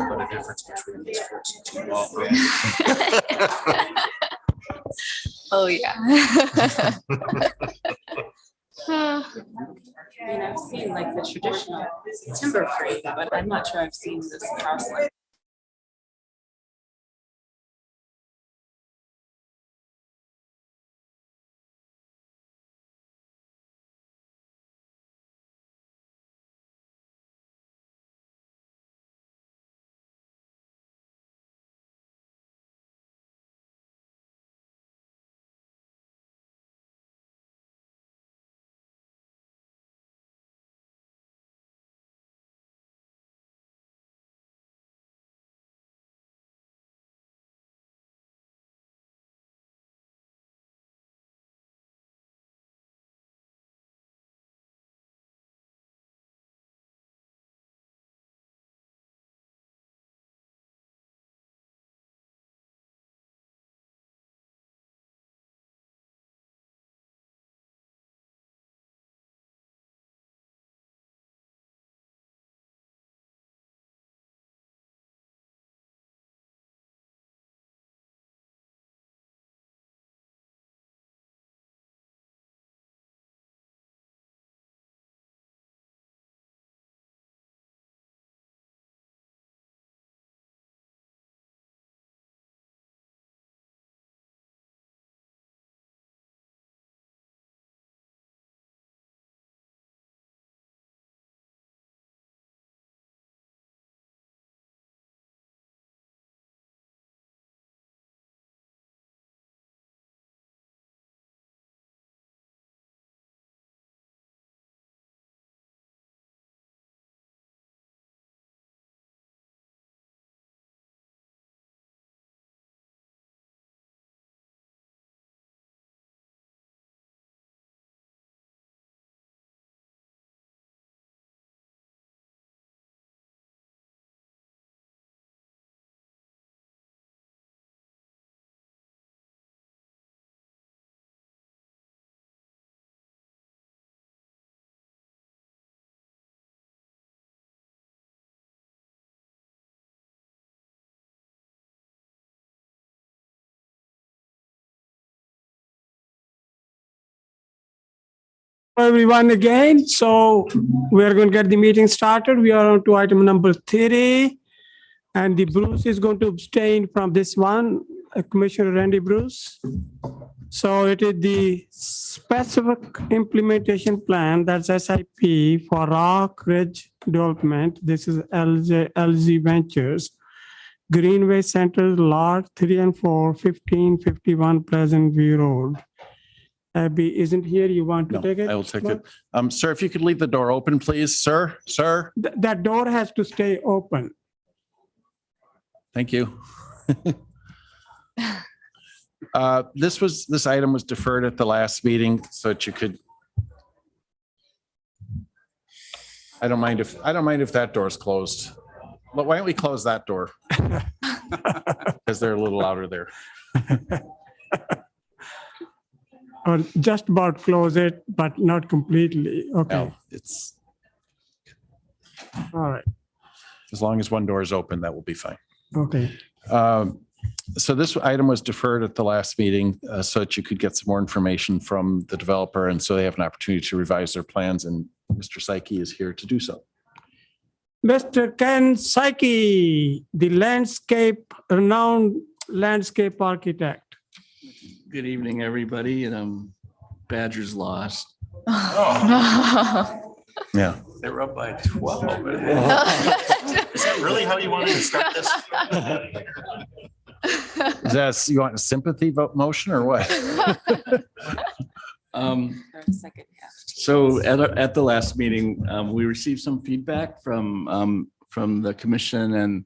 What a difference between these folks and T-ball. Oh, yeah. I mean, I've seen like the traditional timber frame, but I'm not sure I've seen this house like. Everyone again. So we are going to get the meeting started. We are on to item number 3. And the Bruce is going to abstain from this one, Commissioner Randy Bruce. So it is the specific implementation plan, that's SIP for Rock Ridge Development. This is LZ Ventures. Greenway Center, Lot 3 and 4, 1551 Pleasant View Road. Abby isn't here. You want to No, take it? I will take it. Sir, if you could leave the door open, please, sir. That door has to stay open. Thank you. This item was deferred at the last meeting so that you could. I don't mind if that door is closed. But why don't we close that door? Because they're a little louder there. Or just about close it, but not completely. Okay, No, it's, all right, as long as one door is open, that will be fine. okay. So this item was deferred at the last meeting so that you could get some more information from the developer. And so they have an opportunity to revise their plans, and Mr. Psyche is here to do so. Mr. Ken Psyche, the renowned landscape architect. Good evening, everybody. And Badgers lost. Yeah. They're up by 12. Is that really how you wanted to start this? Is that, you want a sympathy vote motion or what? So at the last meeting, we received some feedback from the commission and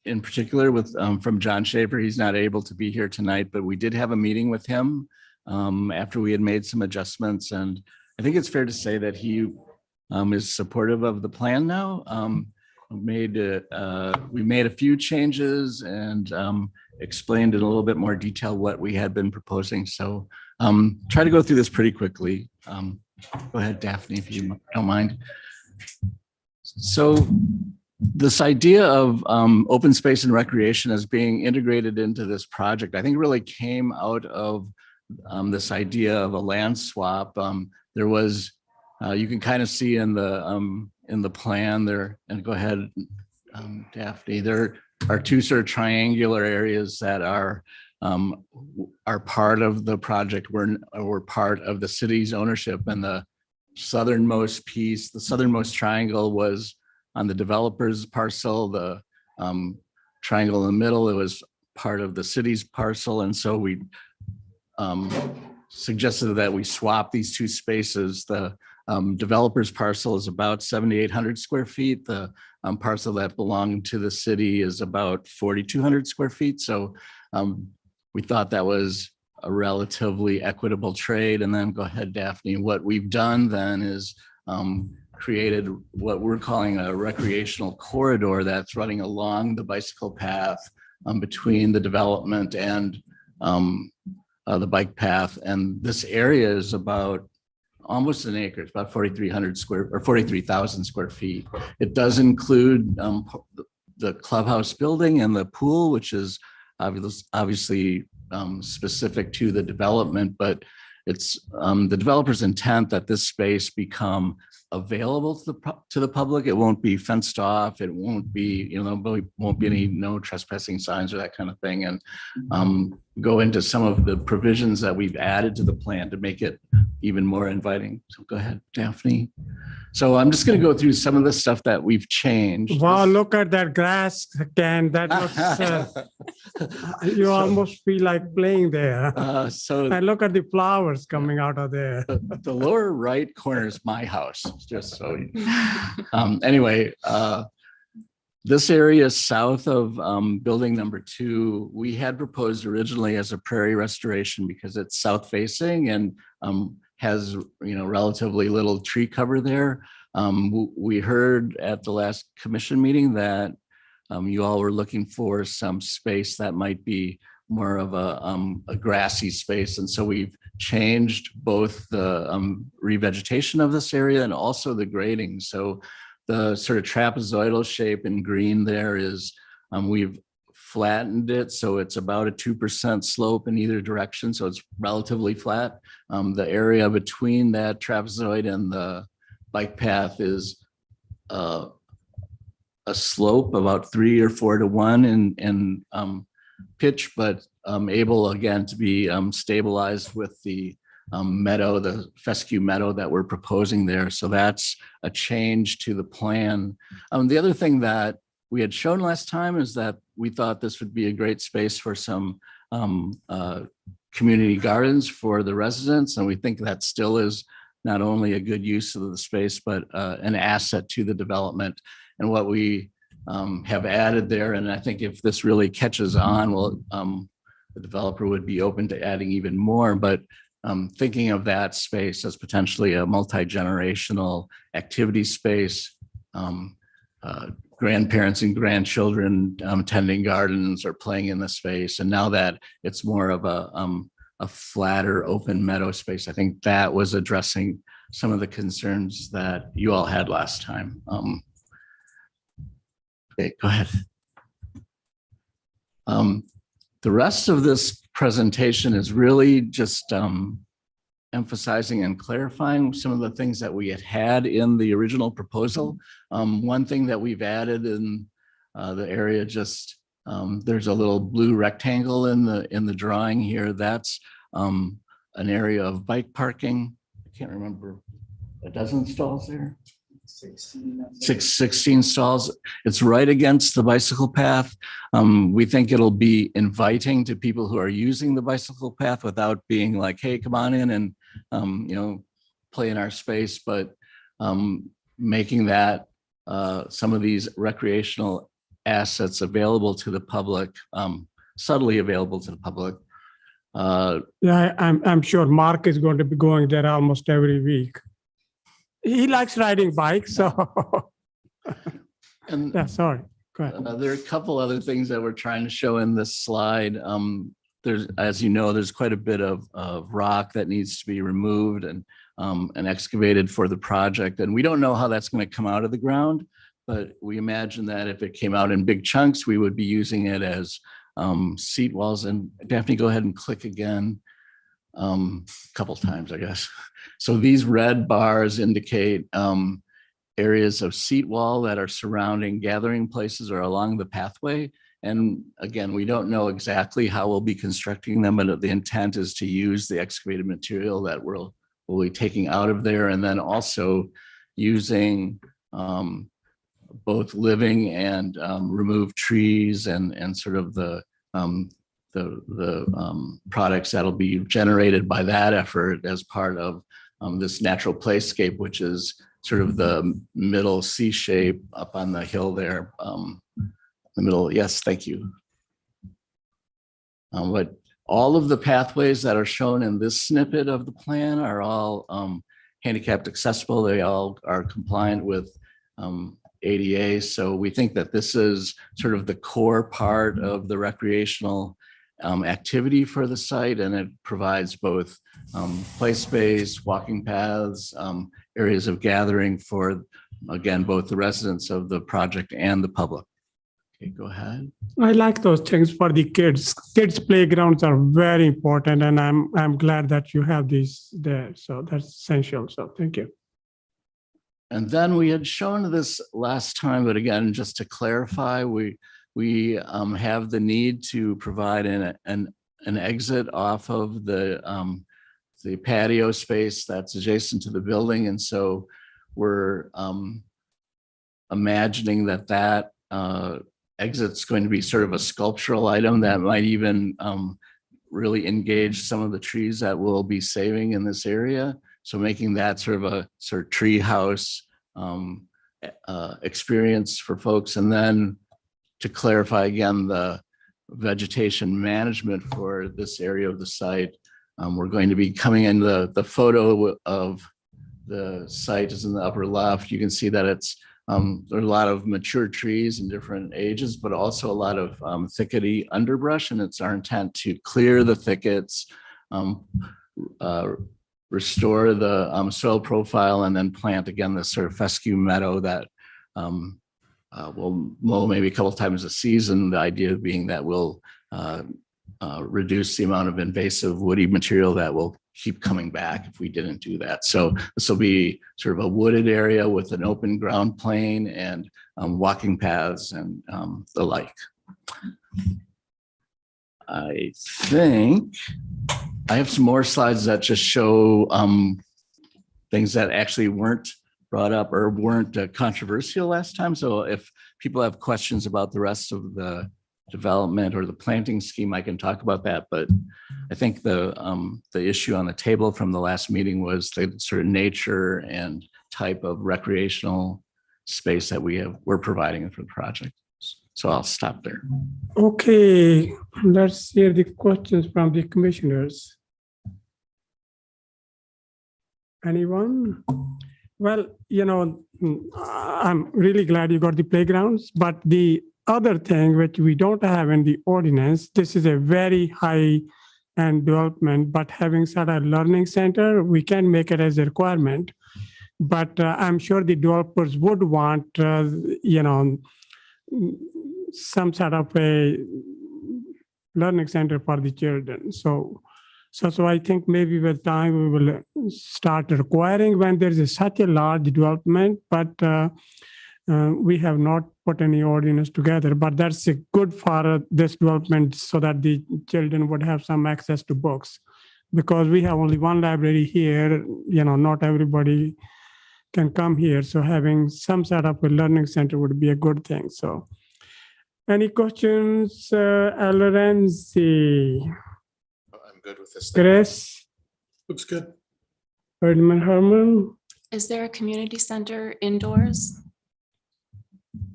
in particular from John Schaefer. He's not able to be here tonight, but we did have a meeting with him after we had made some adjustments. And I think it's fair to say that he is supportive of the plan now. We made a few changes and explained in a little bit more detail what we had been proposing. So try to go through this pretty quickly. Go ahead, Daphne, if you don't mind. So this idea of open space and recreation as being integrated into this project, I think really came out of this idea of a land swap. There was, you can kind of see in the plan there, and go ahead, Daphne, there are two sort of triangular areas that are part of the project, were part of the city's ownership, and the southernmost piece, the southernmost triangle was on the developer's parcel. The triangle in the middle, it was part of the city's parcel. And so we suggested that we swap these two spaces. The developer's parcel is about 7,800 square feet. The parcel that belonged to the city is about 4,200 square feet. So we thought that was a relatively equitable trade. And then go ahead, Daphne. What we've done then is created what we're calling a recreational corridor that's running along the bicycle path between the development and the bike path. And this area is about almost an acre. It's about 43,000 square feet. It does include the clubhouse building and the pool, which is obviously specific to the development, but it's the developer's intent that this space become available to the public. It won't be fenced off. It won't be, won't be any no trespassing signs or that kind of thing. And go into some of the provisions that we've added to the plan to make it even more inviting. So go ahead, Daphne. So I'm just going to go through some of the stuff that we've changed. Wow, look at that grass, Ken. That looks, you almost feel like playing there. And look at the flowers coming out of there. The lower right corner is my house, just so you anyway, this area south of building number 2, we had proposed originally as a prairie restoration because it's south facing and has relatively little tree cover there. We heard at the last commission meeting that you all were looking for some space that might be more of a grassy space. And so we've changed both the revegetation of this area and also the grading. So the sort of trapezoidal shape in green there is, we've flattened it. So it's about a 2% slope in either direction. So it's relatively flat. The area between that trapezoid and the bike path is a slope about 3 or 4 to 1 in pitch, but able again to be stabilized with the meadow, the fescue meadow that we're proposing there. So that's a change to the plan. The other thing that we had shown last time is that we thought this would be a great space for some community gardens for the residents. And we think that still is not only a good use of the space, but an asset to the development. And what we have added there, and I think if this really catches on, well, the developer would be open to adding even more, but thinking of that space as potentially a multi-generational activity space, grandparents and grandchildren tending gardens or playing in the space. And now that it's more of a flatter open meadow space, I think that was addressing some of the concerns that you all had last time. Okay, go ahead. The rest of this presentation is really just emphasizing and clarifying some of the things that we had in the original proposal. One thing that we've added in the area, just there's a little blue rectangle in the drawing here. That's an area of bike parking. I can't remember, a dozen stalls there. 16 stalls. It's right against the bicycle path. We think it'll be inviting to people who are using the bicycle path without being like, hey, come on in and play in our space, but making that some of these recreational assets available to the public, subtly available to the public. Yeah, I'm sure Mark is going to be going there almost every week. He likes riding bikes, so. And yeah, sorry. Go ahead. There are a couple other things that we're trying to show in this slide. There's, as you know, there's quite a bit of rock that needs to be removed and excavated for the project. And we don't know how that's going to come out of the ground, but we imagine that if it came out in big chunks, we would be using it as seat walls. And Daphne, go ahead and click again. A couple times, I guess. So these red bars indicate areas of seat wall that are surrounding gathering places or along the pathway. And again, we don't know exactly how we'll be constructing them, but the intent is to use the excavated material that we'll be taking out of there, and then also using both living and removed trees and sort of the products that'll be generated by that effort as part of this natural playscape, which is sort of the middle C shape up on the hill there. The middle, yes, thank you. But all of the pathways that are shown in this snippet of the plan are all handicapped accessible. They all are compliant with ADA. So we think that this is sort of the core part of the recreational activity for the site, and it provides both play space, walking paths, areas of gathering for, again, both the residents of the project and the public. Okay, go ahead. I like those things for the kids. Kids' playgrounds are very important, and I'm glad that you have these there. So that's essential. So thank you. And then we had shown this last time, but again, just to clarify, we have the need to provide an exit off of the patio space that's adjacent to the building. And so we're imagining that exit's going to be sort of a sculptural item that might even really engage some of the trees that we'll be saving in this area. So making that sort of tree house experience for folks. And then to clarify again, the vegetation management for this area of the site, we're going to be coming in the photo of the site is in the upper left. You can see that it's there's a lot of mature trees in different ages, but also a lot of thickety underbrush. And it's our intent to clear the thickets, restore the soil profile, and then plant again this sort of fescue meadow that we'll mow maybe a couple of times a season. The idea being that we'll reduce the amount of invasive woody material that will keep coming back if we didn't do that. So this will be sort of a wooded area with an open ground plane and walking paths and the like. I think I have some more slides that just show things that actually weren't brought up or weren't controversial last time. So if people have questions about the rest of the development or the planting scheme, I can talk about that. But I think the issue on the table from the last meeting was the sort of nature and type of recreational space that we're providing for the project. So I'll stop there. Okay, let's hear the questions from the commissioners. Anyone? Well, I'm really glad you got the playgrounds, but the other thing which we don't have in the ordinance, this is a very high end development, but having said a learning center, we can make it as a requirement. But I'm sure the developers would want, some sort of a learning center for the children. So I think maybe with time we will start requiring when there is such a large development, but we have not put any ordinance together. But that's a good for this development so that the children would have some access to books. Because we have only one library here, not everybody can come here. So having some sort of a learning center would be a good thing. So any questions, Lorenzi? I'm good with this. Chris? Looks good. Herman? Is there a community center indoors?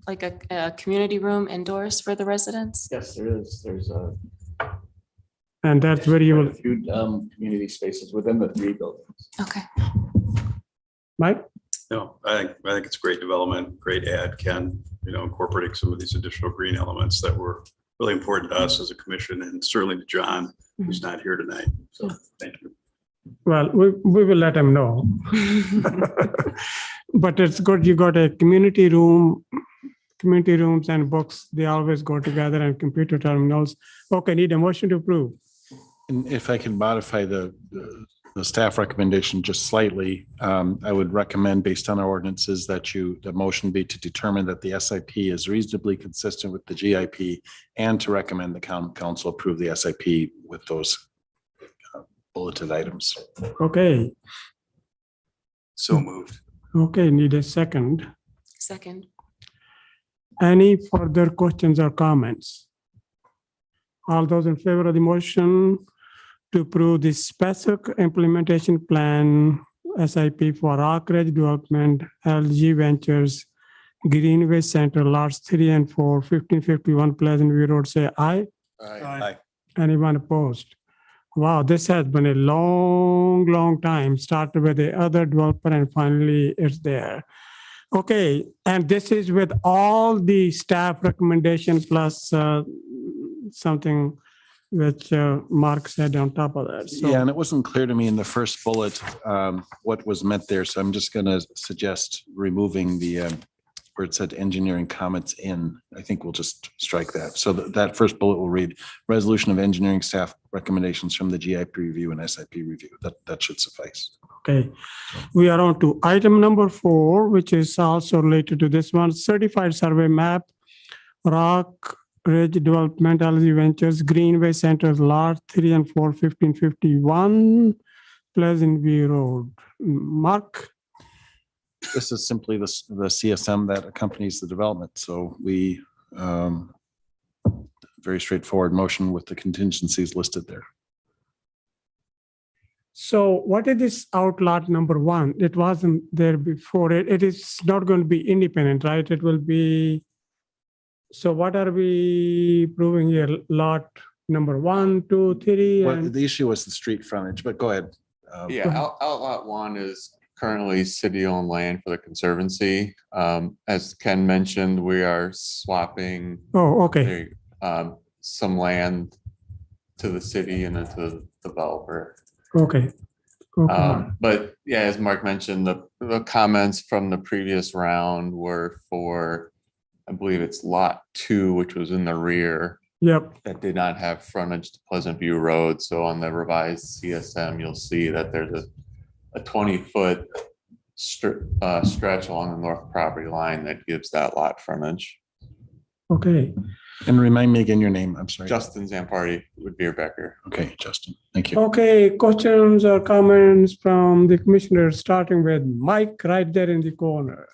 Like a community room indoors for the residents? Yes, there is. There's a And that's where you will, few community spaces within the 3 buildings. Okay. Mike? No, I think it's great development, great ad, Ken, incorporating some of these additional green elements that were really important to us as a commission and certainly to John, who's not here tonight. So thank you. Well, we will let him know. But it's good you got a community rooms and books, they always go together, and computer terminals. Okay, need a motion to approve. And if I can modify the staff recommendation just slightly, I would recommend, based on our ordinances, that the motion be to determine that the SIP is reasonably consistent with the GIP and to recommend the council approve the SIP with those bulleted items. Okay, So moved. okay, need a second. Second. Any further questions or comments? All those in favor of the motion to approve the specific implementation plan SIP for Rock Ridge Development, LG Ventures, Greenway Center, lots 3 and 4, 1551 Pleasant View Road, say aye. Aye. Anyone opposed? Wow, this has been a long time, started with the other developer and finally it's there. Okay, and this is with all the staff recommendation plus something which Mark said on top of that. So Yeah, and it wasn't clear to me in the first bullet what was meant there. So I'm just going to suggest removing the where it said engineering comments in. I think we'll just strike that. So that first bullet will read resolution of engineering staff recommendations from the GIP review and SIP review. That should suffice. Okay, we are on to item number 4, which is also related to this one, certified survey map, Rock Ridge Development, LZ Ventures, Greenway Centers, lot 3 and 4, 1551 Pleasant View Road. Mark? This is simply the CSM that accompanies the development. So we, very straightforward motion with the contingencies listed there. So what is this outlot number 1? It wasn't there before. It is not going to be independent, right? It will be, so what are we proving here? Lot number 1, 2, 3? Well, And the issue was the street frontage, but go ahead. Yeah, outlot 1 is currently city-owned land for the Conservancy. As Ken mentioned, we are swapping Oh, okay. some land to the city and then to the developer. Okay. But yeah, as Mark mentioned, the comments from the previous round were for, I believe it's lot 2, which was in the rear. Yep. That did not have frontage to Pleasant View Road. So on the revised CSM, you'll see that there's a 20-foot stretch along the north property line that gives that lot frontage. Okay. And remind me again your name. I'm sorry. Justin Zampardi would be Becker. Okay, Justin. Thank you. Okay, questions or comments from the commissioners, starting with Mike right there in the corner.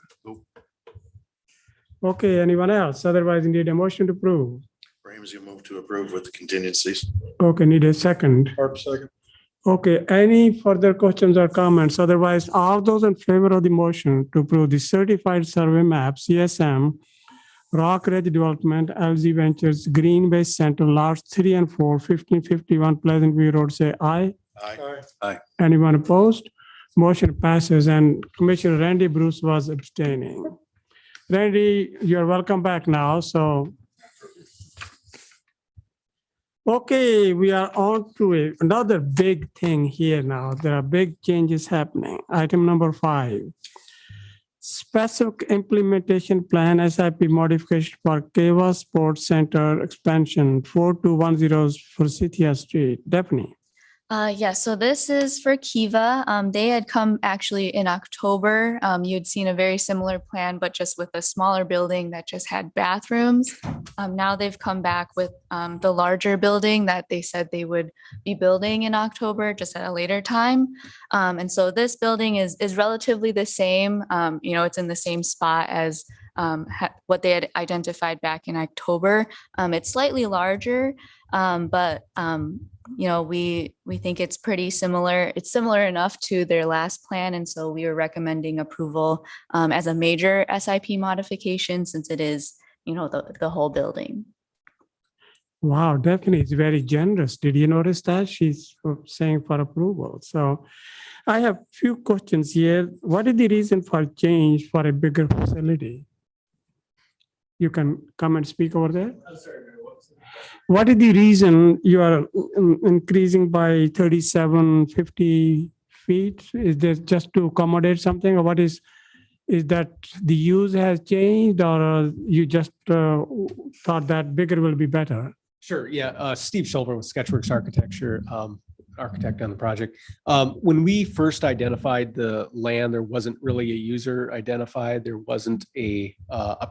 Okay, anyone else? Otherwise, need a motion to approve. Ramsey move to approve with the contingencies. Okay, need a second. Second. Okay, any further questions or comments? Otherwise, all those in favor of the motion to approve the certified survey map, CSM, Rock Ridge Development, LZ Ventures, Greenway Center, lots 3 and 4, 1551 Pleasant View Road, say aye. Aye. Aye. Anyone opposed? Motion passes, and Commissioner Randy Bruce was abstaining. Randy, you're welcome back now, so. Okay, we are on to another big thing here now. There are big changes happening. Item number 5. Specific implementation plan SIP modification for Keva Sports Center expansion 4210 Forsythia Street. Daphne. Yeah, so this is for Kiva. They had come actually in October. You had seen a very similar plan, but just with a smaller building that just had bathrooms. Now they've come back with the larger building that they said they would be building in October, just at a later time. And so this building is relatively the same. It's in the same spot as what they had identified back in October. It's slightly larger, but we think it's pretty similar. It's similar enough to their last plan. And so we are recommending approval as a major SIP modification, since it is, the whole building. Wow, definitely, it's very generous. Did you notice that? She's saying for approval. So I have few questions here. What is the reason for change for a bigger facility? You can come and speak over there. What is the reason you are increasing by 3750 feet? Is that just to accommodate something, or what is that the use has changed, or you just thought that bigger will be better? Sure. Yeah. Steve Schulver with Sketchworks Architecture, architect on the project. When we first identified the land, there wasn't really a user identified. There wasn't a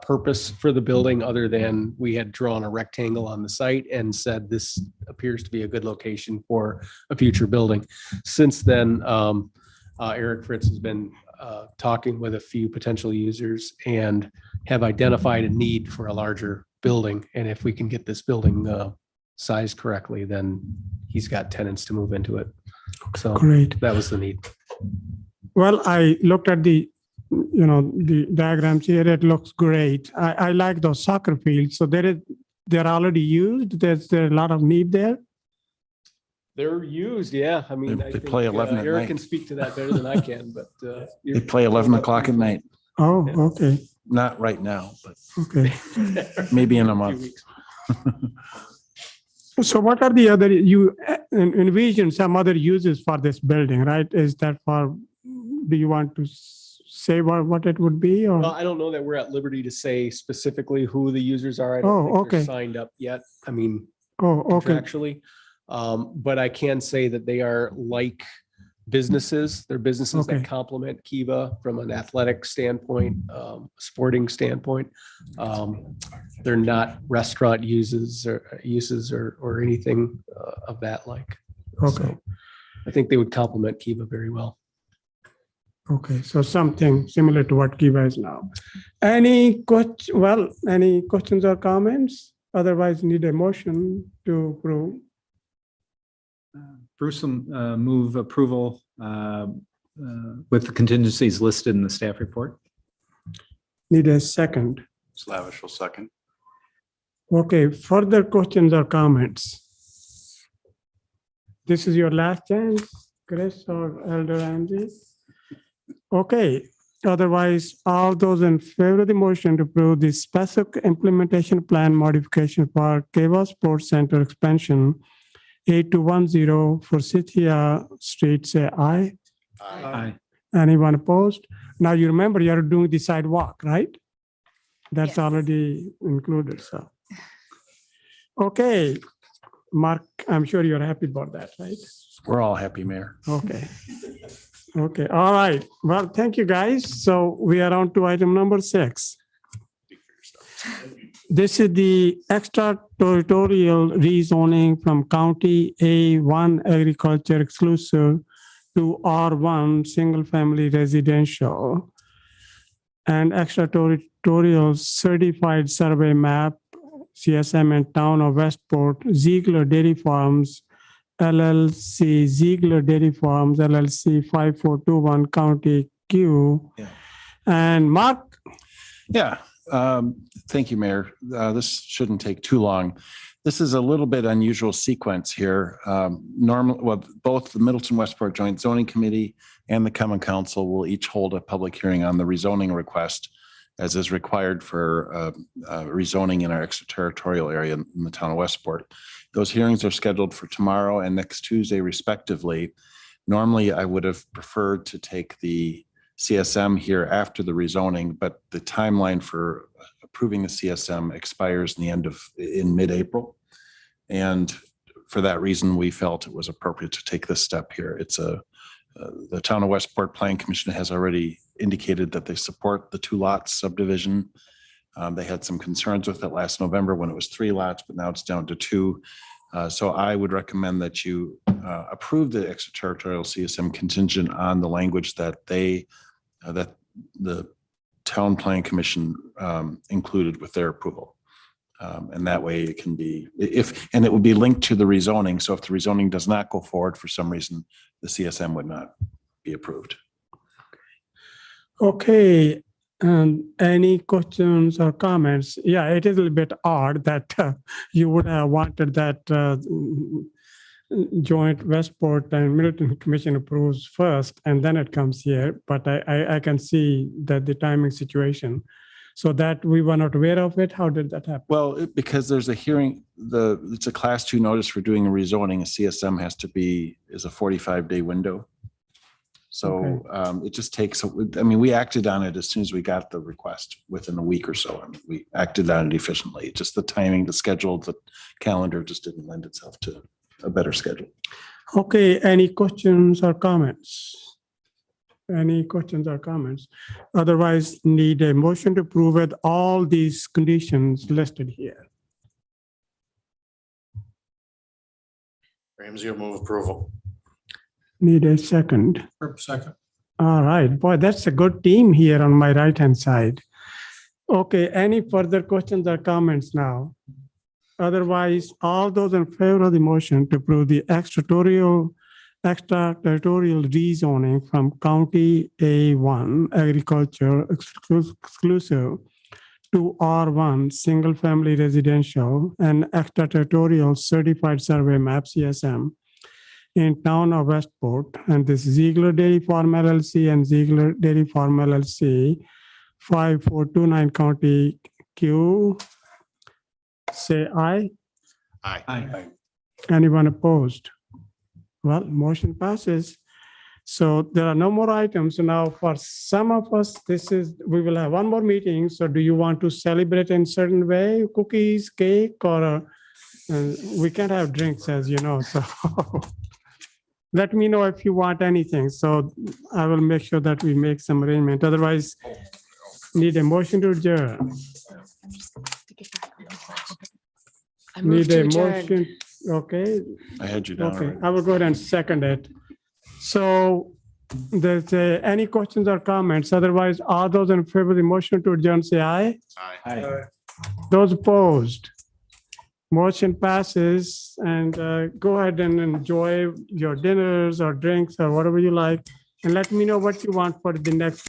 purpose for the building other than we had drawn a rectangle on the site and said this appears to be a good location for a future building. Since then, Eric Fritz has been talking with a few potential users and have identified a need for a larger building. And if we can get this building sized correctly, then he's got tenants to move into it. So Great. That was the need. Well, I looked at the diagrams here. It looks great. I like those soccer fields. So they're already used. There's a lot of need there. They're used, yeah. I mean, They play 11 at Eric night. can speak to that better than I can, but They play 11 o'clock at night. Oh, okay. Not right now, but Okay. maybe in a few month. weeks. So what are the other, you envision some other uses for this building, right? Is that for, do you want to say what it would be, or? Well, I don't know that we're at liberty to say specifically who the users are. I Oh, don't think they're okay. signed up yet. I mean, Oh, okay. contractually. But I can say that they are like businesses. They're businesses Okay. that complement Kiva from an athletic standpoint, sporting standpoint. They're not restaurant uses or anything of that like. Okay. So I think they would complement Kiva very well. Okay, so something similar to what Kiva is now. Any questions or comments? Otherwise, need a motion to approve. Bruce will move approval with the contingencies listed in the staff report. Need a second. Slavish will second. Okay, further questions or comments? This is your last chance, Chris or Elder Ramsey? Okay, otherwise, all those in favor of the motion to approve the specific implementation plan modification for Keva Sports Center expansion 8210 Forsythia Street, say aye. Aye. Anyone opposed? Now you remember you're doing the sidewalk, right? That's Yes. already included, so. Okay, Mark, I'm sure you're happy about that, right? We're all happy, Mayor. Okay. Okay, all right. Well, thank you, guys. So we are on to item number 6. This is the extraterritorial rezoning from County A1 agriculture exclusive to R1 single family residential and extraterritorial certified survey map CSM and Town of Westport, Ziegler Dairy Farms LLC, Ziegler Dairy Farms LLC 5421 County Q. Yeah. And Mark, Yeah, thank you, Mayor. This shouldn't take too long. This is a little bit unusual sequence here. Both the Middleton Westport Joint Zoning Committee and the Common Council will each hold a public hearing on the rezoning request as is required for rezoning in our extraterritorial area in the town of Westport. Those hearings are scheduled for tomorrow and next Tuesday respectively. Normally, I would have preferred to take the CSM here after the rezoning, but the timeline for approving the CSM expires in mid-April. And for that reason, we felt it was appropriate to take this step here. The Town of Westport Planning Commission has already indicated that they support the 2 lots subdivision. They had some concerns with it last November when it was 3 lots, but now it's down to 2. So I would recommend that you approve the extraterritorial CSM contingent on the language that that the Town Planning Commission included with their approval. And that way it can be, and it would be linked to the rezoning. So if the rezoning does not go forward for some reason, the CSM would not be approved. Okay, any questions or comments? Yeah, it is a little bit odd that you would have wanted that joint Westport and Middleton Commission approves first, and then it comes here. But I can see that the timing situation. So that we were not aware of it. How did that happen? Well, because there's a hearing, it's a class 2 notice for doing a rezoning. A CSM is a 45-day window. So it just takes, I mean, we acted on it as soon as we got the request within a week or so. I mean, we acted on it efficiently. Just the timing, the schedule, the calendar just didn't lend itself to a better schedule. Okay, any questions or comments? Any questions or comments? Otherwise, need a motion to approve with all these conditions listed here. Ramsey will move approval. Need a second. Second. All right, boy, that's a good team here on my right-hand side. Okay, any further questions or comments now? Otherwise, all those in favor of the motion to approve the extraterritorial rezoning from County A1 agriculture exclusive to R1 single family residential and extraterritorial certified survey map CSM in town of Westport, and this Ziegler Dairy Farm LLC and Ziegler Dairy Farm LLC 5429 County Q. Say aye. Aye. Anyone opposed? Well, motion passes. So there are no more items. So now for some of us, we will have one more meeting. So do you want to celebrate in certain way, cookies, cake, or we can't have drinks, as you know, so let me know if you want anything. So I will make sure that we make some arrangement. Otherwise, need a motion to adjourn. I move Need a to adjourn. motion. Okay. I had you down. Okay, already. I will go ahead and second it. So there's any questions or comments? Otherwise, all those in favor of the motion to adjourn, say aye. Aye. Those opposed? Motion passes, and go ahead and enjoy your dinners or drinks or whatever you like. And let me know what you want for the next